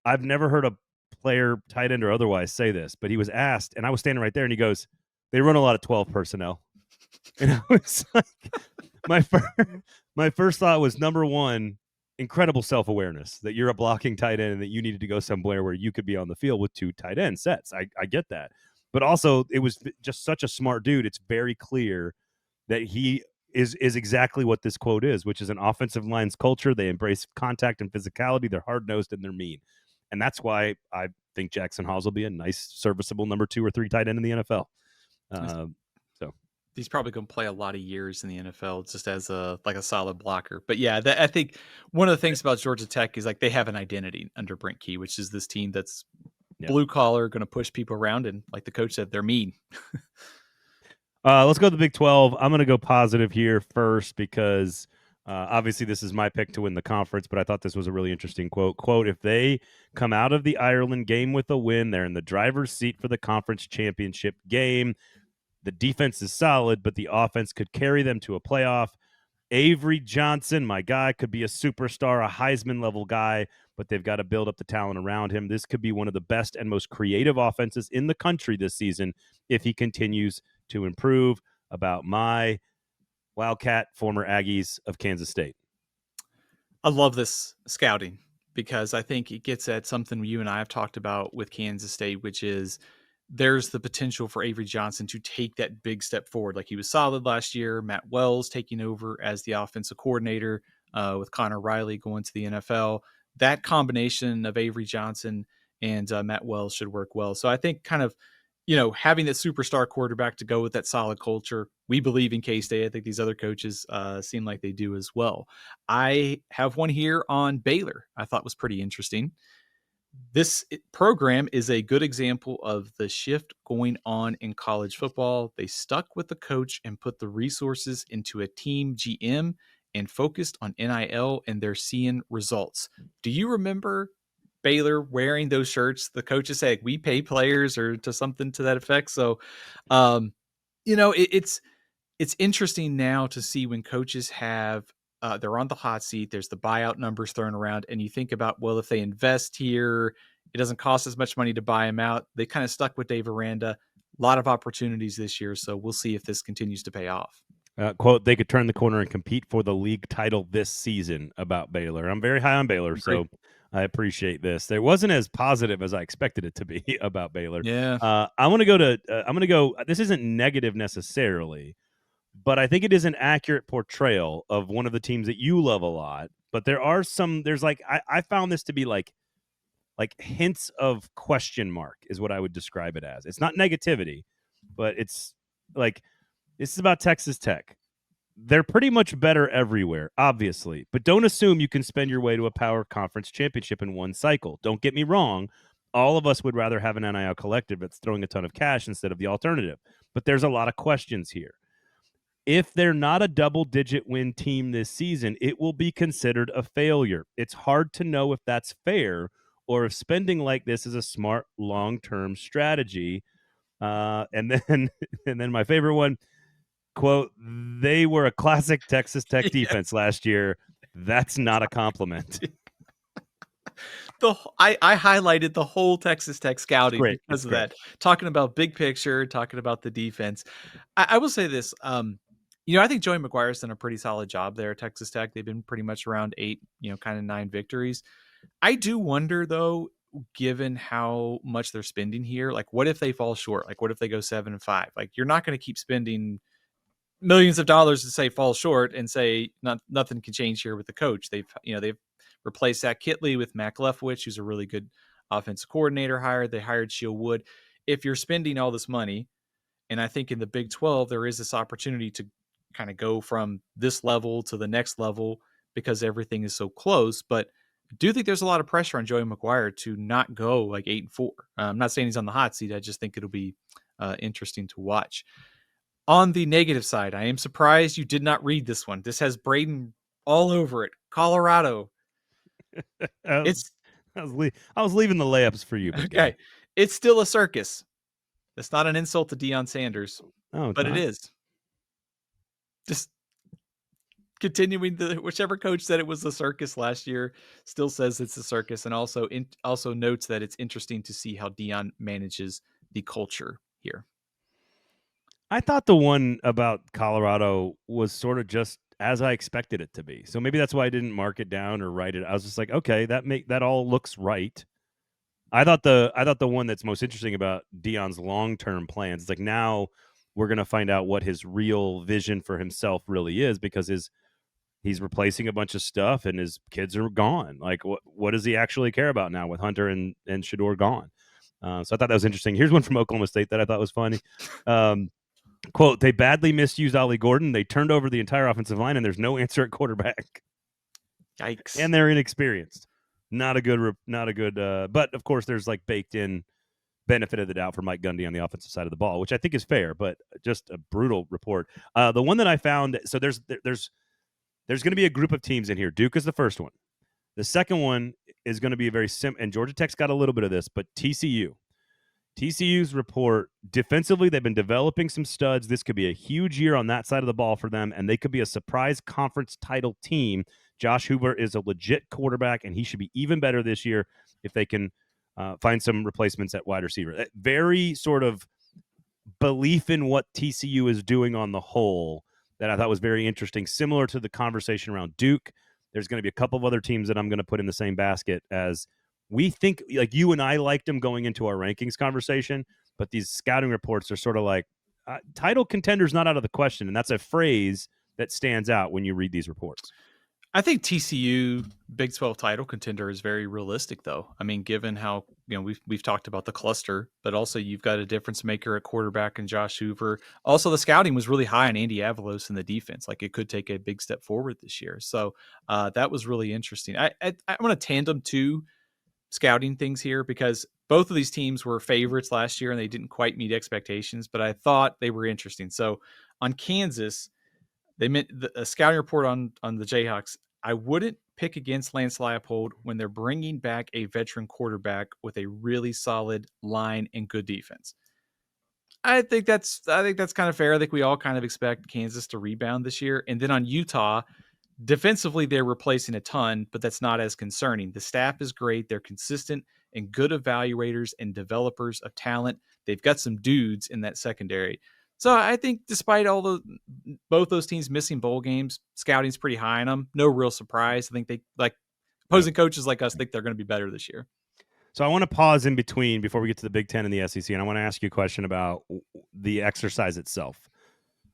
I've never heard a player, tight end or otherwise, say this, but he was asked, and I was standing right there, and he goes, they run a lot of 12 personnel. And I was like, my first thought was, number one, incredible self-awareness that you're a blocking tight end and that you needed to go somewhere where you could be on the field with 2 tight end sets. I get that. But also, it was just such a smart dude. It's very clear that he is exactly what this quote is, which is an offensive line's culture. They embrace contact and physicality. They're hard-nosed and they're mean. And that's why I think Jackson Hawes will be a nice, serviceable number 2 or 3 tight end in the NFL. So he's probably going to play a lot of years in the NFL just as a solid blocker. But yeah, I think one of the things about Georgia Tech is like they have an identity under Brent Key, which is this team that's blue collar, going to push people around, and like the coach said, they're mean. Let's go to the Big 12. I'm going to go positive here first because obviously this is my pick to win the conference, but I thought this was a really interesting quote. Quote, if they come out of the Ireland game with a win, they're in the driver's seat for the conference championship game. The defense is solid, but the offense could carry them to a playoff. Avery Johnson, my guy, could be a superstar, a Heisman level guy, but they've got to build up the talent around him. This could be one of the best and most creative offenses in the country this season if he continues to improve. About my Wildcat, former Aggies of Kansas State. I love this scouting because I think it gets at something you and I have talked about with Kansas State, which is there's the potential for Avery Johnson to take that big step forward. Like he was solid last year. Matt Wells taking over as the offensive coordinator with Connor Riley going to the NFL. That combination of Avery Johnson and Matt Wells should work well. So I think kind of, having that superstar quarterback to go with that solid culture. We believe in K-State. I think these other coaches seem like they do as well. I have one here on Baylor I thought was pretty interesting. This program is a good example of the shift going on in college football. They stuck with the coach and put the resources into a team GM and focused on NIL, and they're seeing results. Do you remember Baylor wearing those shirts? The coaches say, we pay players or to something to that effect. So, it's interesting now to see when coaches have they're on the hot seat. There's the buyout numbers thrown around, and you think about, well, if they invest here, it doesn't cost as much money to buy him out. They kind of stuck with Dave Aranda. A lot of opportunities this year, so we'll see if this continues to pay off. Quote, they could turn the corner and compete for the league title this season about Baylor. I'm very high on Baylor, so I appreciate this. There wasn't as positive as I expected it to be about Baylor. Yeah. I'm going to go, this isn't negative necessarily, but I think it is an accurate portrayal of one of the teams that you love a lot. But I found this to be like hints of question mark is what I would describe it as. It's not negativity, but it's like, this is about Texas Tech. They're pretty much better everywhere, obviously, but don't assume you can spend your way to a power conference championship in one cycle. Don't get me wrong. All of us would rather have an NIL collective that's throwing a ton of cash instead of the alternative, but there's a lot of questions here. If they're not a double-digit win team this season, it will be considered a failure. It's hard to know if that's fair or if spending like this is a smart long-term strategy. And then my favorite one, quote, they were a classic Texas Tech defense last year. That's not a compliment. I highlighted the whole Texas Tech scouting because of Great. that. Talking about big picture, talking about the defense. I will say this. I think Joey McGuire's done a pretty solid job there at Texas Tech. They've been pretty much around 8, kind of 9 victories. I do wonder, though, given how much they're spending here, like what if they fall short? Like what if they go 7-5? Like you're not going to keep spending millions of dollars to say fall short and say nothing can change here with the coach. They've replaced Zach Kitley with Mac Leftwich, who's a really good offensive coordinator hire. They hired Sheil Wood. If you're spending all this money, and I think in the Big 12, there is this opportunity to kind of go from this level to the next level because everything is so close. But I do think there's a lot of pressure on Joey McGuire to not go like 8-4. I'm not saying he's on the hot seat. I just think it'll be interesting to watch. On the negative side, I am surprised you did not read this one. This has Braden all over it. Colorado. I was leaving the layups for you. Big Okay. guy. It's still a circus. That's not an insult to Deion Sanders. But it is. Just continuing whichever coach said it was a circus last year still says it's a circus, and also notes that it's interesting to see how Deion manages the culture here. I thought the one about Colorado was sort of just as I expected it to be. So maybe that's why I didn't mark it down or write it. I was just like, okay, that all looks right. I thought the one that's most interesting about Deion's long-term plans is like, now we're going to find out what his real vision for himself really is, because he's replacing a bunch of stuff and his kids are gone. Like what does he actually care about now with Hunter and Shedeur gone? So I thought that was interesting. Here's one from Oklahoma State that I thought was funny. Quote, they badly misused Ollie Gordon. They turned over the entire offensive line, and there's no answer at quarterback. Yikes. And they're inexperienced. Not a good, but of course there's like baked in benefit of the doubt for Mike Gundy on the offensive side of the ball, which I think is fair, but just a brutal report. The one that I found, so there's going to be a group of teams in here. Duke is the first one. The second one is going to be a very and Georgia Tech's got a little bit of this, but TCU. TCU's report, defensively, they've been developing some studs. This could be a huge year on that side of the ball for them, and they could be a surprise conference title team. Josh Hoover is a legit quarterback, and he should be even better this year if they can find some replacements at wide receiver. Very sort of belief in what TCU is doing on the whole that I thought was very interesting, similar to the conversation around Duke. There's going to be a couple of other teams that I'm going to put in the same basket as we think, like you and I liked them going into our rankings conversation, but these scouting reports are sort of like title contenders not out of the question. And that's a phrase that stands out when you read these reports. I think TCU Big 12 title contender is very realistic, though. I mean, given how we've talked about the cluster, but also you've got a difference maker at quarterback and Josh Hoover. Also, the scouting was really high on Andy Avalos in the defense. Like it could take a big step forward this year. So that was really interesting. I want to tandem two scouting things here because both of these teams were favorites last year and they didn't quite meet expectations, but I thought they were interesting. So on Kansas, they meant a scouting report on the Jayhawks. I wouldn't pick against Lance Leipold when they're bringing back a veteran quarterback with a really solid line and good defense. I think that's kind of fair. I think we all kind of expect Kansas to rebound this year. And then on Utah, defensively, they're replacing a ton, but that's not as concerning. The staff is great. They're consistent and good evaluators and developers of talent. They've got some dudes in that secondary. So I think despite both those teams missing bowl games, scouting's pretty high on them. No real surprise. I think they like opposing coaches like us think they're going to be better this year. So I want to pause in between before we get to the Big Ten and the SEC, and I want to ask you a question about the exercise itself,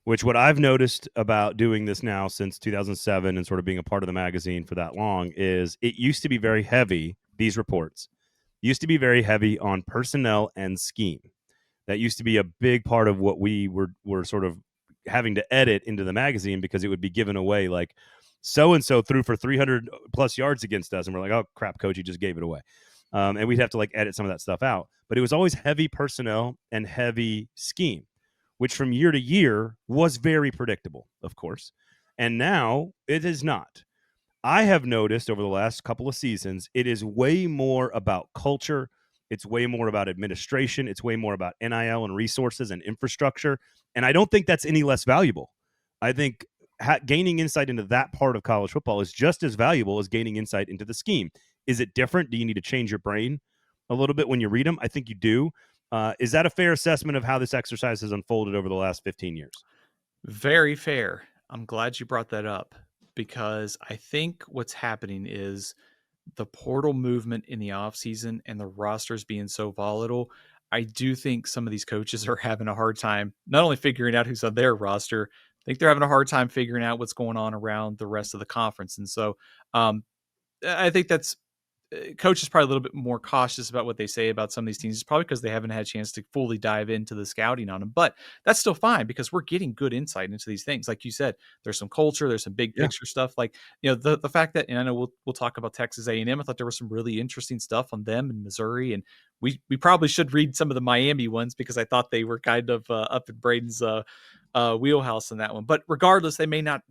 which what I've noticed about doing this now since 2007 and sort of being a part of the magazine for that long is it used to be very heavy, these reports, used to be very heavy on personnel and scheme. That used to be a big part of what we were sort of having to edit into the magazine because it would be given away like so-and-so threw for 300 plus yards against us. And we're like, oh, crap, coach, you just gave it away. And we'd have to like edit some of that stuff out. But it was always heavy personnel and heavy scheme, which from year to year was very predictable, of course. And now it is not. I have noticed over the last couple of seasons, it is way more about culture. It's way more about administration. It's way more about NIL and resources and infrastructure. And I don't think that's any less valuable. I think gaining insight into that part of college football is just as valuable as gaining insight into the scheme. Is it different? Do you need to change your brain a little bit when you read them? I think you do. Is that a fair assessment of how this exercise has unfolded over the last 15 years? Very fair. I'm glad you brought that up because I think what's happening is the portal movement in the offseason and the rosters being so volatile. I do think some of these coaches are having a hard time not only figuring out who's on their roster, I think they're having a hard time figuring out what's going on around the rest of the conference. And so I think that's coach is probably a little bit more cautious about what they say about some of these teams. It's probably because they haven't had a chance to fully dive into the scouting on them, but that's still fine because we're getting good insight into these things. Like you said, there's some culture, there's some big picture stuff. Like, the fact that, and I know we'll talk about Texas A&M. I thought there was some really interesting stuff on them in Missouri. And we probably should read some of the Miami ones because I thought they were kind of up in Braden's wheelhouse in that one, but regardless, they may not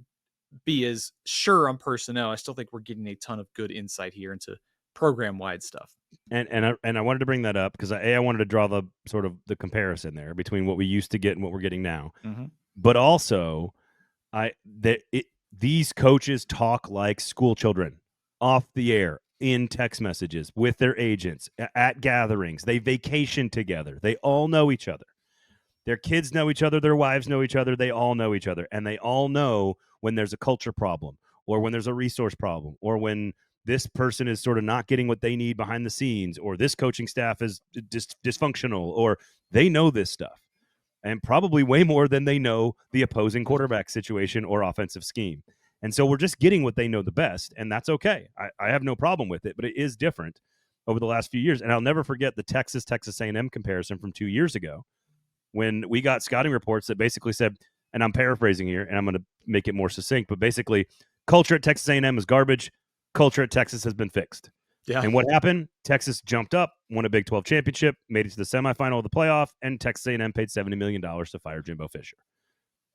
be as sure on personnel. I still think we're getting a ton of good insight here into program-wide stuff. And I wanted to bring that up because I wanted to draw the sort of the comparison there between what we used to get and what we're getting now. Mm-hmm. But also, these coaches talk like school children off the air, in text messages, with their agents, at gatherings. They vacation together. They all know each other. Their kids know each other. Their wives know each other. They all know each other. And they all know when there's a culture problem or when there's a resource problem or when this person is sort of not getting what they need behind the scenes, or this coaching staff is dysfunctional, or they know this stuff, and probably way more than they know the opposing quarterback situation or offensive scheme. And so we're just getting what they know the best, and that's okay. I have no problem with it, but it is different over the last few years. And I'll never forget the Texas A&M comparison from 2 years ago when we got scouting reports that basically said, and I'm paraphrasing here, and I'm going to make it more succinct, but basically, culture at Texas A&M is garbage. Culture at Texas has been fixed. Yeah. And what happened? Texas jumped up, won a Big 12 championship, made it to the semifinal of the playoff, and Texas A&M paid $70 million to fire Jimbo Fisher.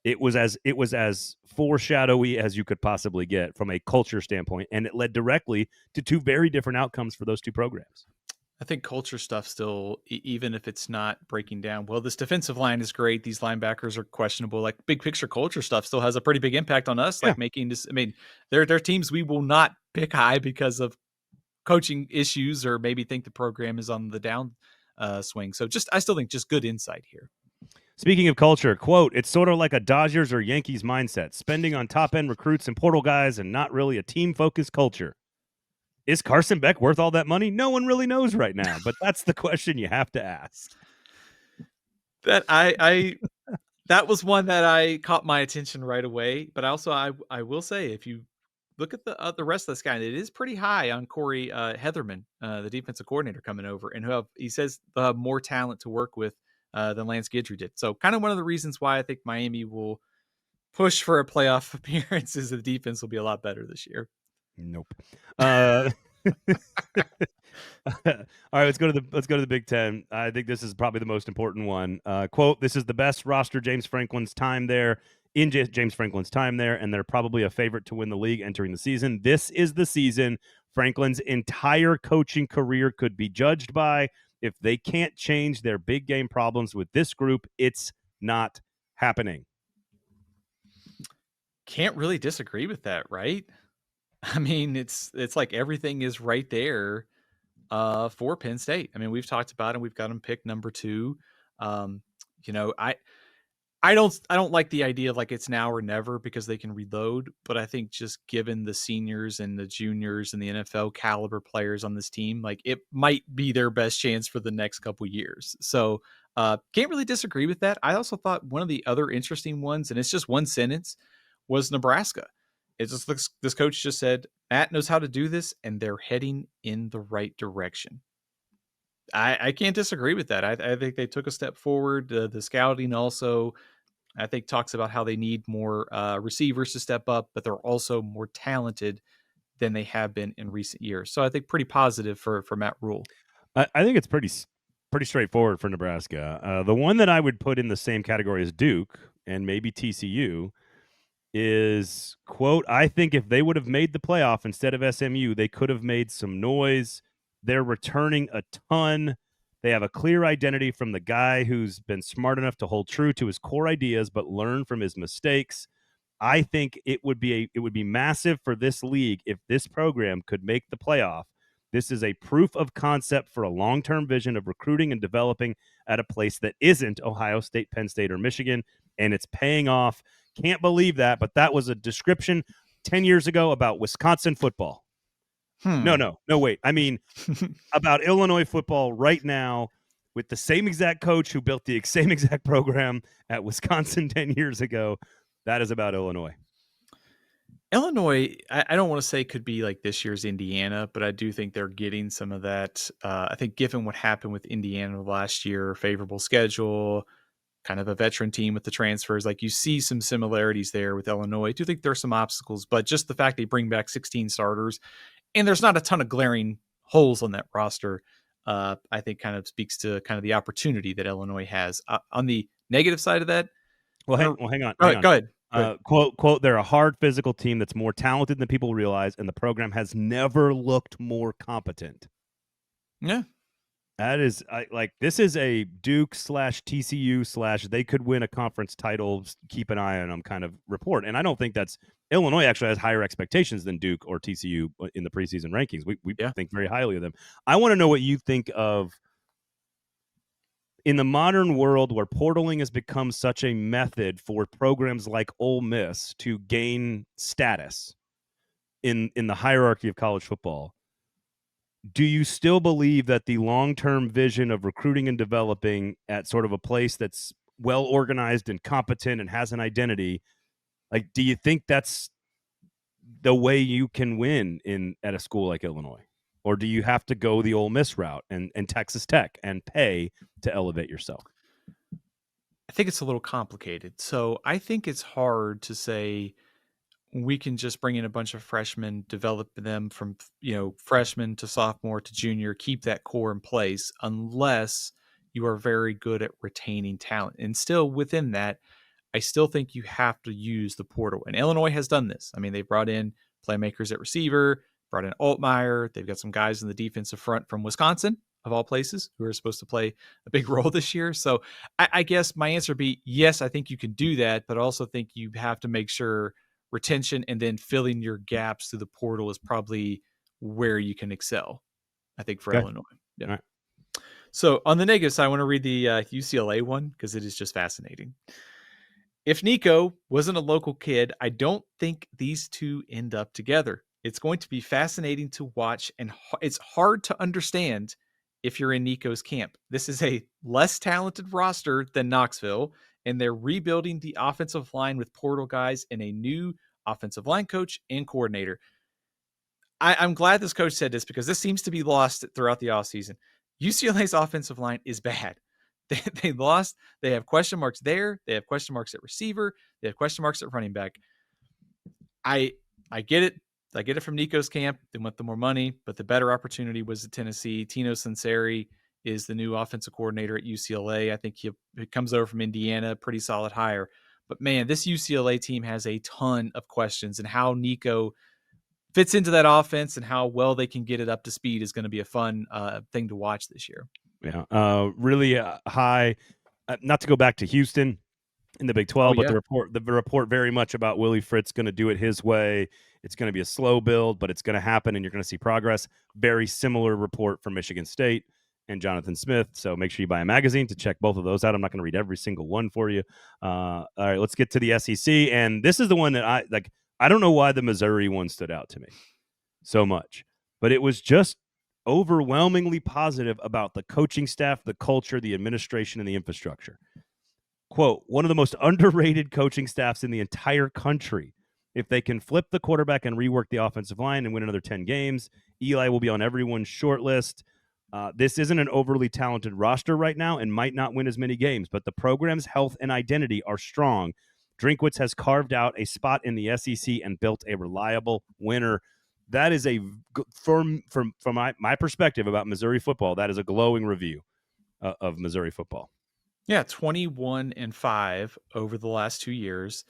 It was as foreshadowy as you could possibly get from a culture standpoint, and it led directly to two very different outcomes for those two programs. I think culture stuff still, even if it's not breaking down, well, this defensive line is great. These linebackers are questionable. Like big picture culture stuff still has a pretty big impact on us. Yeah. Like making this, I mean, there are teams we will not pick high because of coaching issues or maybe think the program is on the down swing. So I still think just good insight here. Speaking of culture, quote, it's sort of like a Dodgers or Yankees mindset, spending on top end recruits and portal guys and not really a team focused culture. Is Carson Beck worth all that money? No one really knows right now, but that's the question you have to ask. That I that was one that I caught my attention right away. But also, I will say, if you look at the rest of this guy, it is pretty high on Corey Heatherman, the defensive coordinator coming over, and he says they'll have more talent to work with than Lance Guidry did. So, kind of one of the reasons why I think Miami will push for a playoff appearance is the defense will be a lot better this year. Nope. All right, let's go to the Big Ten. I think this is probably the most important one. Quote: this is the best roster James Franklin's time there, and they're probably a favorite to win the league entering the season. This is the season Franklin's entire coaching career could be judged by. If they can't change their big game problems with this group, it's not happening. Can't really disagree with that, right? I mean, it's like everything is right there for Penn State. I mean, we've talked about it. We've got them picked number 2. Um, you know, I don't like the idea of like it's now or never because they can reload. But I think just given the seniors and the juniors and the NFL caliber players on this team, like it might be their best chance for the next couple years. So can't really disagree with that. I also thought one of the other interesting ones, and it's just one sentence, was Nebraska. It's just this coach just said Matt knows how to do this, and they're heading in the right direction. I can't disagree with that. I think they took a step forward. The scouting also, I think, talks about how they need more receivers to step up, but they're also more talented than they have been in recent years. So I think pretty positive for Matt Rule. I think it's pretty straightforward for Nebraska. The one that I would put in the same category as Duke and maybe TCU is, quote, I think if they would have made the playoff instead of SMU, they could have made some noise. They're returning a ton. They have a clear identity from the guy who's been smart enough to hold true to his core ideas but learn from his mistakes. I think it would be massive for this league if this program could make the playoff. This is a proof of concept for a long-term vision of recruiting and developing at a place that isn't Ohio State, Penn State, or Michigan, and it's paying off. Can't believe that, but that was a description 10 years ago about Wisconsin football. No, wait. I mean, about Illinois football right now with the same exact coach who built the same exact program at Wisconsin 10 years ago. That is about Illinois. Illinois, I don't want to say could be like this year's Indiana, but I do think they're getting some of that. I think given what happened with Indiana last year, favorable schedule, kind of a veteran team with the transfers, like you see some similarities there with Illinois. I do think there's some obstacles, but just the fact they bring back 16 starters and there's not a ton of glaring holes on that roster, I think kind of speaks to kind of the opportunity that Illinois has. On the negative side of that, Well, hang on. go ahead. Quote, they're a hard physical team that's more talented than people realize, and the program has never looked more competent. Yeah. That is this is a Duke / TCU / they could win a conference title, keep an eye on them kind of report. And I don't think that's Illinois actually has higher expectations than Duke or TCU in the preseason rankings. We think very highly of them. I want to know what you think of in the modern world where portaling has become such a method for programs like Ole Miss to gain status in the hierarchy of college football. Do you still believe that the long-term vision of recruiting and developing at sort of a place that's well organized and competent and has an identity, like, do you think that's the way you can win at a school like Illinois? Or do you have to go the Ole Miss route and Texas Tech and pay to elevate yourself? I think it's a little complicated. So I think it's hard to say we can just bring in a bunch of freshmen, develop them from, freshman to sophomore to junior, keep that core in place unless you are very good at retaining talent. And still within that, I still think you have to use the portal. And Illinois has done this. I mean, they brought in playmakers at receiver, brought in Altmaier. They've got some guys in the defensive front from Wisconsin. of all places, who are supposed to play a big role this year. So I guess my answer would be yes, I think you can do that, but I also think you have to make sure retention and then filling your gaps through the portal is probably where you can excel, I think, for Okay. Illinois. Yeah. All right. So on the negative side, I want to read the UCLA one because it is just fascinating. If Nico wasn't a local kid, I don't think these two end up together. It's going to be fascinating to watch, and it's hard to understand if you're in Nico's camp. This is a less talented roster than Knoxville, and they're rebuilding the offensive line with portal guys and a new offensive line coach and coordinator. I'm glad this coach said this because this seems to be lost throughout the offseason. UCLA's offensive line is bad. They lost. They have question marks there. They have question marks at receiver. They have question marks at running back. I get it. I get it from Nico's camp. They want the more money, but the better opportunity was at Tennessee. Tino Sunseri is the new offensive coordinator at UCLA. I think he comes over from Indiana, pretty solid hire. But man, this UCLA team has a ton of questions, and how Nico fits into that offense and how well they can get it up to speed is going to be a fun thing to watch this year. Yeah. Really high. Not to go back to Houston in the Big 12, but the report very much about Willie Fritz going to do it his way. It's going to be a slow build, but it's going to happen, and you're going to see progress. Very similar report from Michigan State and Jonathan Smith. So make sure you buy a magazine to check both of those out. I'm not going to read every single one for you. All right, let's get to the SEC, and this is the one that I like. I don't know why the Missouri one stood out to me so much, but it was just overwhelmingly positive about the coaching staff, the culture, the administration, and the infrastructure. Quote, one of the most underrated coaching staffs in the entire country. If they can flip the quarterback and rework the offensive line and win another 10 games, Eli will be on everyone's short list. This isn't an overly talented roster right now and might not win as many games, but the program's health and identity are strong. Drinkwitz has carved out a spot in the SEC and built a reliable winner. That is from my perspective about Missouri football, that is a glowing review of Missouri football. Yeah, 21-5 over the last 2 years,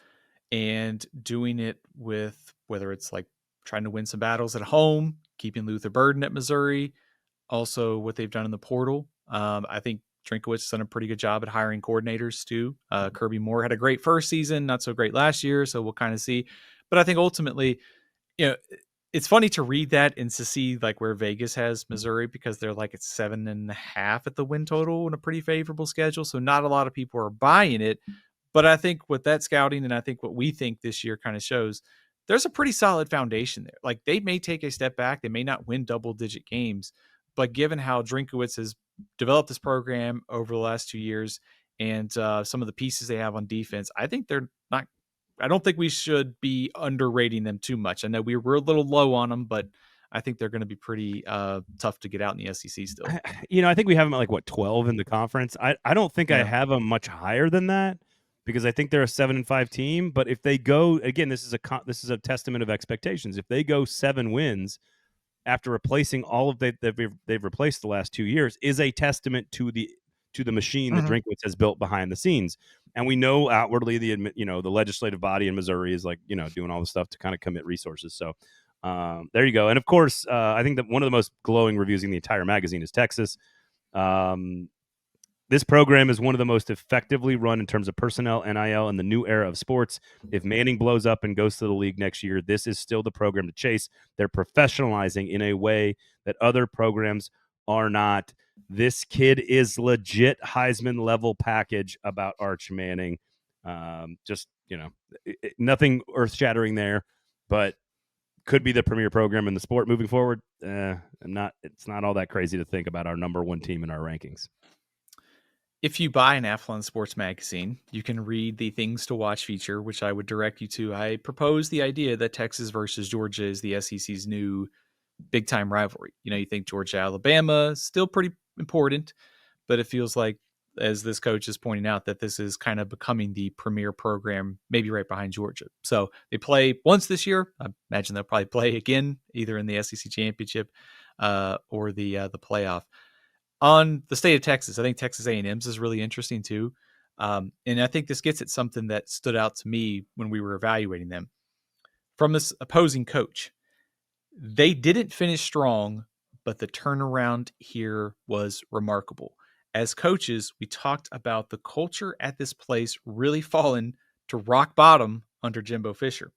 and doing it with whether it's like trying to win some battles at home, keeping Luther Burden at Missouri, also what they've done in the portal. I think Drinkowitz has done a pretty good job at hiring coordinators too. Kirby Moore had a great first season, not so great last year, so we'll kind of see. But I think ultimately, you know, it's funny to read that and to see like where Vegas has Missouri because they're like at 7.5 at the win total in a pretty favorable schedule. So not a lot of people are buying it. But I think with that scouting and I think what we think this year kind of shows there's a pretty solid foundation there. Like they may take a step back. They may not win double digit games, but given how Drinkowitz has developed this program over the last 2 years and some of the pieces they have on defense, I think they're not. I don't think we should be underrating them too much. I know we were a little low on them, but I think they're going to be pretty tough to get out in the SEC still. I think we have them at like, what, 12 in the conference? I don't think I have them much higher than that because I think they're a 7-5 team. But if they go, again, this is a testament of expectations. If they go 7 wins after replacing all of that they've replaced the last 2 years is a testament to the machine that Drinkwitz has built behind the scenes. And we know outwardly the legislative body in Missouri is like, doing all the stuff to kind of commit resources. So there you go. And of course, I think that one of the most glowing reviews in the entire magazine is Texas. This program is one of the most effectively run in terms of personnel, NIL, and the new era of sports. If Manning blows up and goes to the league next year, this is still the program to chase. They're professionalizing in a way that other programs are not. This kid is legit Heisman level package about Arch Manning. Nothing earth shattering there, but could be the premier program in the sport moving forward. It's not all that crazy to think about our number one team in our rankings. If you buy an Athlon Sports magazine, you can read the Things to Watch feature, which I would direct you to. I propose the idea that Texas versus Georgia is the SEC's new big-time rivalry. You think Georgia-Alabama, still pretty important, but it feels like, as this coach is pointing out, that this is kind of becoming the premier program, maybe right behind Georgia. So they play once this year. I imagine they'll probably play again, either in the SEC championship or the playoff. On the state of Texas, I think Texas A&M's is really interesting too. And I think this gets at something that stood out to me when we were evaluating them. From this opposing coach, they didn't finish strong, but the turnaround here was remarkable. As coaches, we talked about the culture at this place really falling to rock bottom under Jimbo Fisher.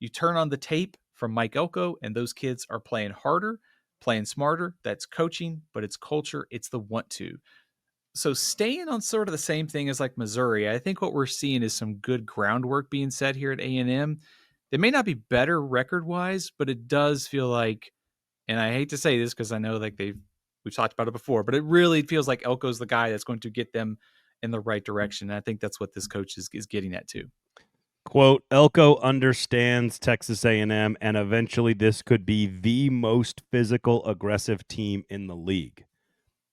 You turn on the tape from Mike Elko, and those kids are playing harder, playing smarter. That's coaching, but it's culture. It's the want to. So staying on sort of the same thing as like Missouri, I think what we're seeing is some good groundwork being set here at A&M. They may not be better record wise, but it does feel like, and I hate to say this because I know like we've talked about it before, but it really feels like Elko's the guy that's going to get them in the right direction. And I think that's what this coach is getting at too. Quote, Elko understands Texas A&M, and eventually this could be the most physical, aggressive team in the league.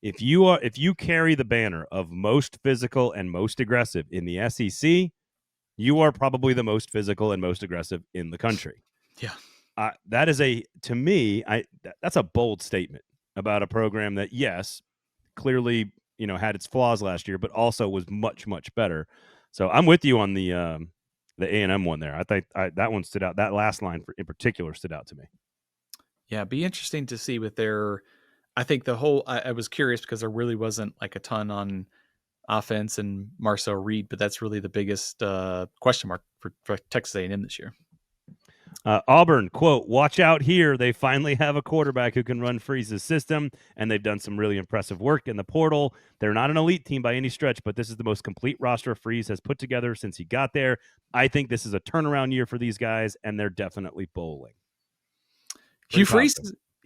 If you carry the banner of most physical and most aggressive in the SEC, you are probably the most physical and most aggressive in the country. Yeah. That is to me, that's a bold statement about a program that, yes, clearly, had its flaws last year, but also was much, much better. So I'm with you on the A&M one there. I think that one stood out. That last line in particular stood out to me. Yeah, be interesting to see with their. I think the whole. I was curious because there really wasn't like a ton on offense and Marcel Reed, but that's really the biggest question mark for Texas A&M this year. Auburn, quote, watch out here. They finally have a quarterback who can run Freeze's system, and they've done some really impressive work in the portal. They're not an elite team by any stretch, but this is the most complete roster Freeze has put together since he got there. I think this is a turnaround year for these guys, and they're definitely bowling. Hugh Freeze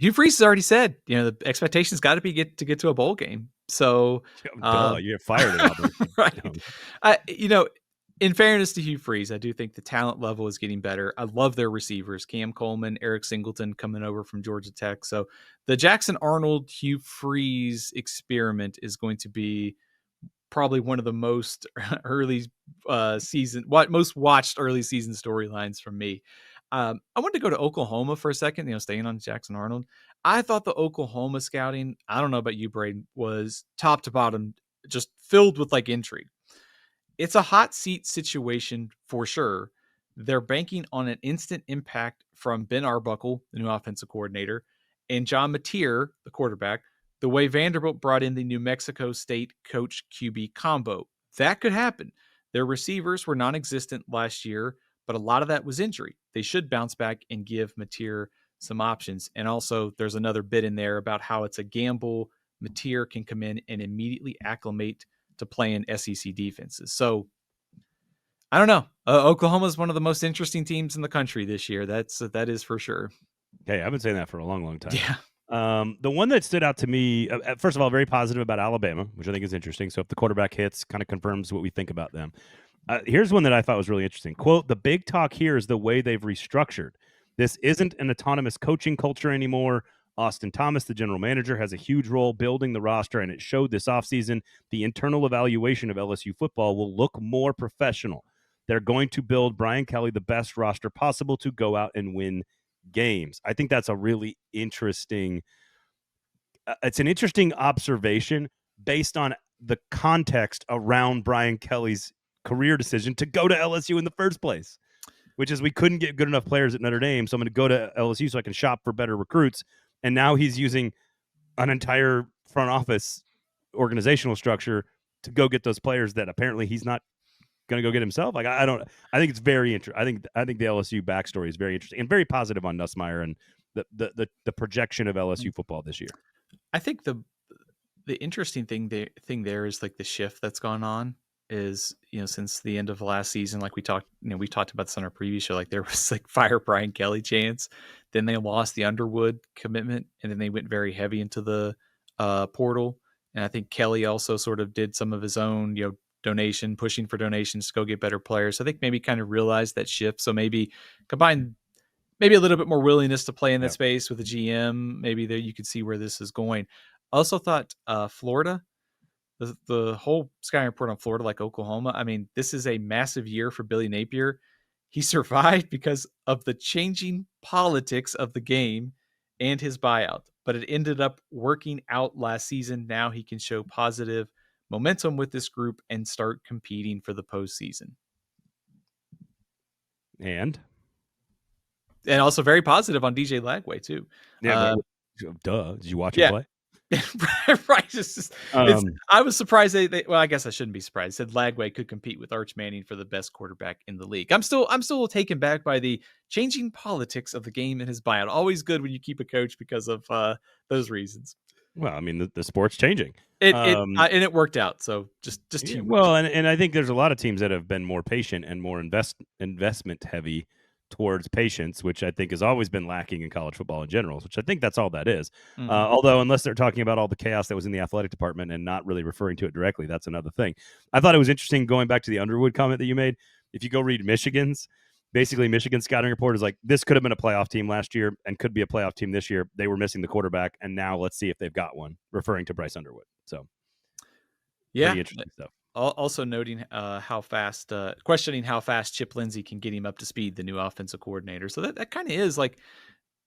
has already said, the expectation's got to be get to a bowl game. So, you get fired at Auburn. right. In fairness to Hugh Freeze, I do think the talent level is getting better. I love their receivers, Cam Coleman, Eric Singleton coming over from Georgia Tech. So the Jackson Arnold, Hugh Freeze experiment is going to be probably one of the most early most watched early season storylines from me. I wanted to go to Oklahoma for a second, staying on Jackson Arnold. I thought the Oklahoma scouting, I don't know about you, Braden, was top to bottom just filled with like intrigue. It's a hot seat situation for sure. They're banking on an instant impact from Ben Arbuckle, the new offensive coordinator, and John Mateer, the quarterback, the way Vanderbilt brought in the New Mexico State coach QB combo. That could happen. Their receivers were non existent last year, but a lot of that was injury. They should bounce back and give Mateer some options. And also, there's another bit in there about how it's a gamble. Mateer can come in and immediately acclimate to playing SEC defenses. So I don't know. Oklahoma is one of the most interesting teams in the country this year. That is for sure. Hey, I've been saying that for a long, long time. Yeah. The one that stood out to me, first of all, very positive about Alabama, which I think is interesting. So if the quarterback hits, kind of confirms what we think about them. Here's one that I thought was really interesting. Quote, the big talk here is the way they've restructured. This isn't an autonomous coaching culture anymore. Austin Thomas, the general manager, has a huge role building the roster, and it showed this offseason. The internal evaluation of LSU football will look more professional. They're going to build Brian Kelly the best roster possible to go out and win games. I think that's a really interesting it's an interesting observation based on the context around Brian Kelly's career decision to go to LSU in the first place, which is we couldn't get good enough players at Notre Dame, so I'm going to go to LSU so I can shop for better recruits. And now he's using an entire front office organizational structure to go get those players that apparently he's not going to go get himself. Like I think it's very interesting. I think the LSU backstory is very interesting and very positive on Nussmeier and the projection of LSU football this year. I think the interesting thing there is like the shift that's gone on is, since the end of last season, like we talked about this on our previous show, like there was like fire Brian Kelly chance. Then they lost the Underwood commitment, and then they went very heavy into the portal. And I think Kelly also sort of did some of his own, pushing for donations to go get better players. So I think maybe kind of realized that shift. So maybe combine maybe a little bit more willingness to play in that space with the GM. Maybe there you could see where this is going. I also thought Florida, the whole scouting report on Florida, like Oklahoma. I mean, this is a massive year for Billy Napier. He survived because of the changing politics of the game and his buyout, but it ended up working out last season. Now he can show positive momentum with this group and start competing for the postseason. And also very positive on DJ Lagway too. Yeah, Duh. Did you watch him Yeah. play? Right. It's Um, I was surprised they well, I guess I shouldn't be surprised. Said Lagway could compete with Arch Manning for the best quarterback in the league. I'm still taken back by the changing politics of the game in his buyout. Always good when you keep a coach because of those reasons. well, I mean, the sport's changing. And it worked out. So just Yeah, humor. well, and I think there's a lot of teams that have been more patient and more investment heavy towards patience, which I think has always been lacking in college football in general. Which I think that's all that is. Mhm. Although, unless they're talking about all the chaos that was in the athletic department and not really referring to it directly, that's another thing. I thought it was interesting going back to the Underwood comment that you made. If you go read Michigan's, basically Michigan's scouting report is like, this could have been a playoff team last year and could be a playoff team this year. They were missing the quarterback, and now let's see if they've got one, referring to Bryce Underwood. So Yeah. pretty interesting stuff. Also noting questioning how fast Chip Lindsey can get him up to speed, the new offensive coordinator. So that kind of is like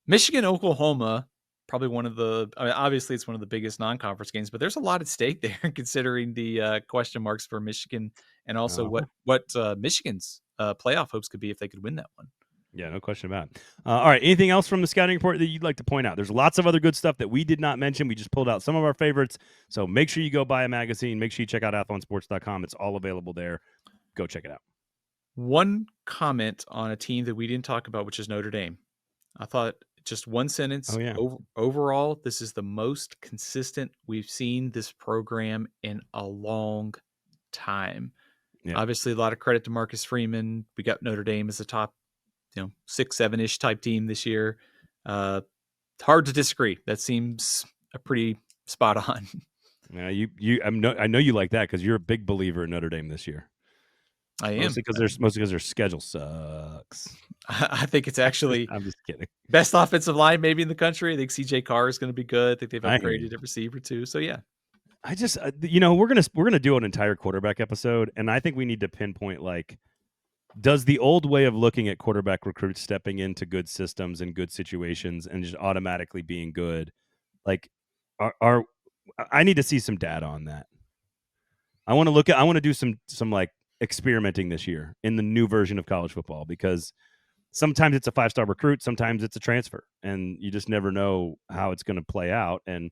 Michigan, Oklahoma, probably one of the. I mean, obviously, it's one of the biggest non-conference games, but there's a lot at stake there, considering the question marks for Michigan and also Uh-huh. what Michigan's playoff hopes could be if they could win that one. Yeah, no question about it. All right. Anything else from the scouting report that you'd like to point out? There's lots of other good stuff that we did not mention. We just pulled out some of our favorites. So make sure you go buy a magazine. Make sure you check out athlonsports.com. It's all available there. Go check it out. One comment on a team that we didn't talk about, which is Notre Dame. I thought just one sentence. Oh, yeah. Overall, this is the most consistent we've seen this program in a long time. Yeah. Obviously, a lot of credit to Marcus Freeman. We got Notre Dame as a top, 6, 7-ish type team this year. Hard to disagree. That seems a pretty spot on. Yeah, I know you like that because you're a big believer in Notre Dame this year. I am. Mostly because their schedule sucks. I think it's actually I'm just kidding. best offensive line maybe in the country. I think CJ Carr is going to be good. I think they've I hear you. upgraded at receiver too. So yeah. I just we're gonna do an entire quarterback episode, and I think we need to pinpoint like, does the old way of looking at quarterback recruits stepping into good systems and good situations and just automatically being good, like, are I need to see some data on that. I want to do some like experimenting this year in the new version of college football, because sometimes it's a 5-star recruit, sometimes it's a transfer, and you just never know how it's going to play out. And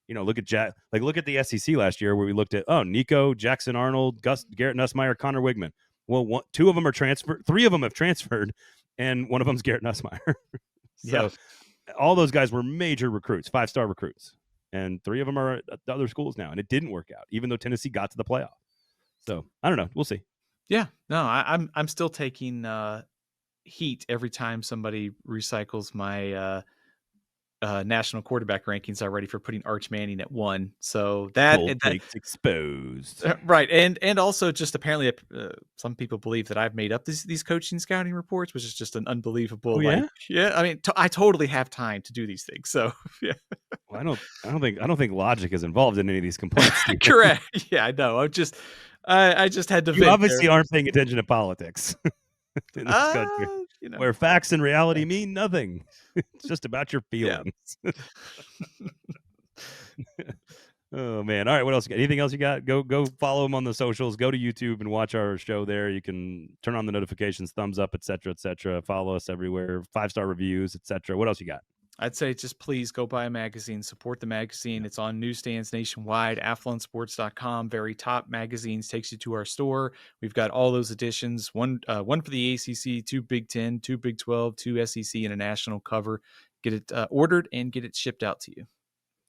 look at look at the SEC last year, where we looked at Nico, Jackson Arnold, Garrett Nussmeier, Connor Wigman. Well, 2 of them are transferred, 3 of them have transferred, and one of them's Garrett Nussmeier. So all those guys were major recruits, 5-star recruits, and 3 of them are at other schools now, and it didn't work out, even though Tennessee got to the playoff. So I don't know. We'll see. Yeah. No, I'm still taking heat every time somebody recycles my national quarterback rankings already for putting Arch Manning at 1. So that takes exposed. Right. And also just apparently some people believe that I've made up these coaching scouting reports, which is just an unbelievable. Oh, yeah? I mean, I totally have time to do these things. So yeah. Well, I don't think logic is involved in any of these complaints. Correct. Yeah, I know. I just had to. You obviously aren't paying attention to politics in this country, where facts and reality mean nothing. It's just about your feelings. Yeah. Oh man! All right, what else? Anything else you got? Go follow him on the socials. Go to YouTube and watch our show there. You can turn on the notifications, thumbs up, etc., etc. Follow us everywhere. 5-star reviews, etc. What else you got? I'd say just please go buy a magazine, support the magazine. It's on newsstands nationwide, athlonsports.com, very top magazines, takes you to our store. We've got all those editions, one for the ACC, 2 Big 10, 2 Big 12, 2 SEC, and a national cover. Get it ordered and get it shipped out to you.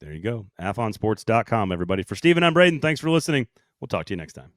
There you go. athlonsports.com, everybody. For Steven, I'm Braden. Thanks for listening. We'll talk to you next time.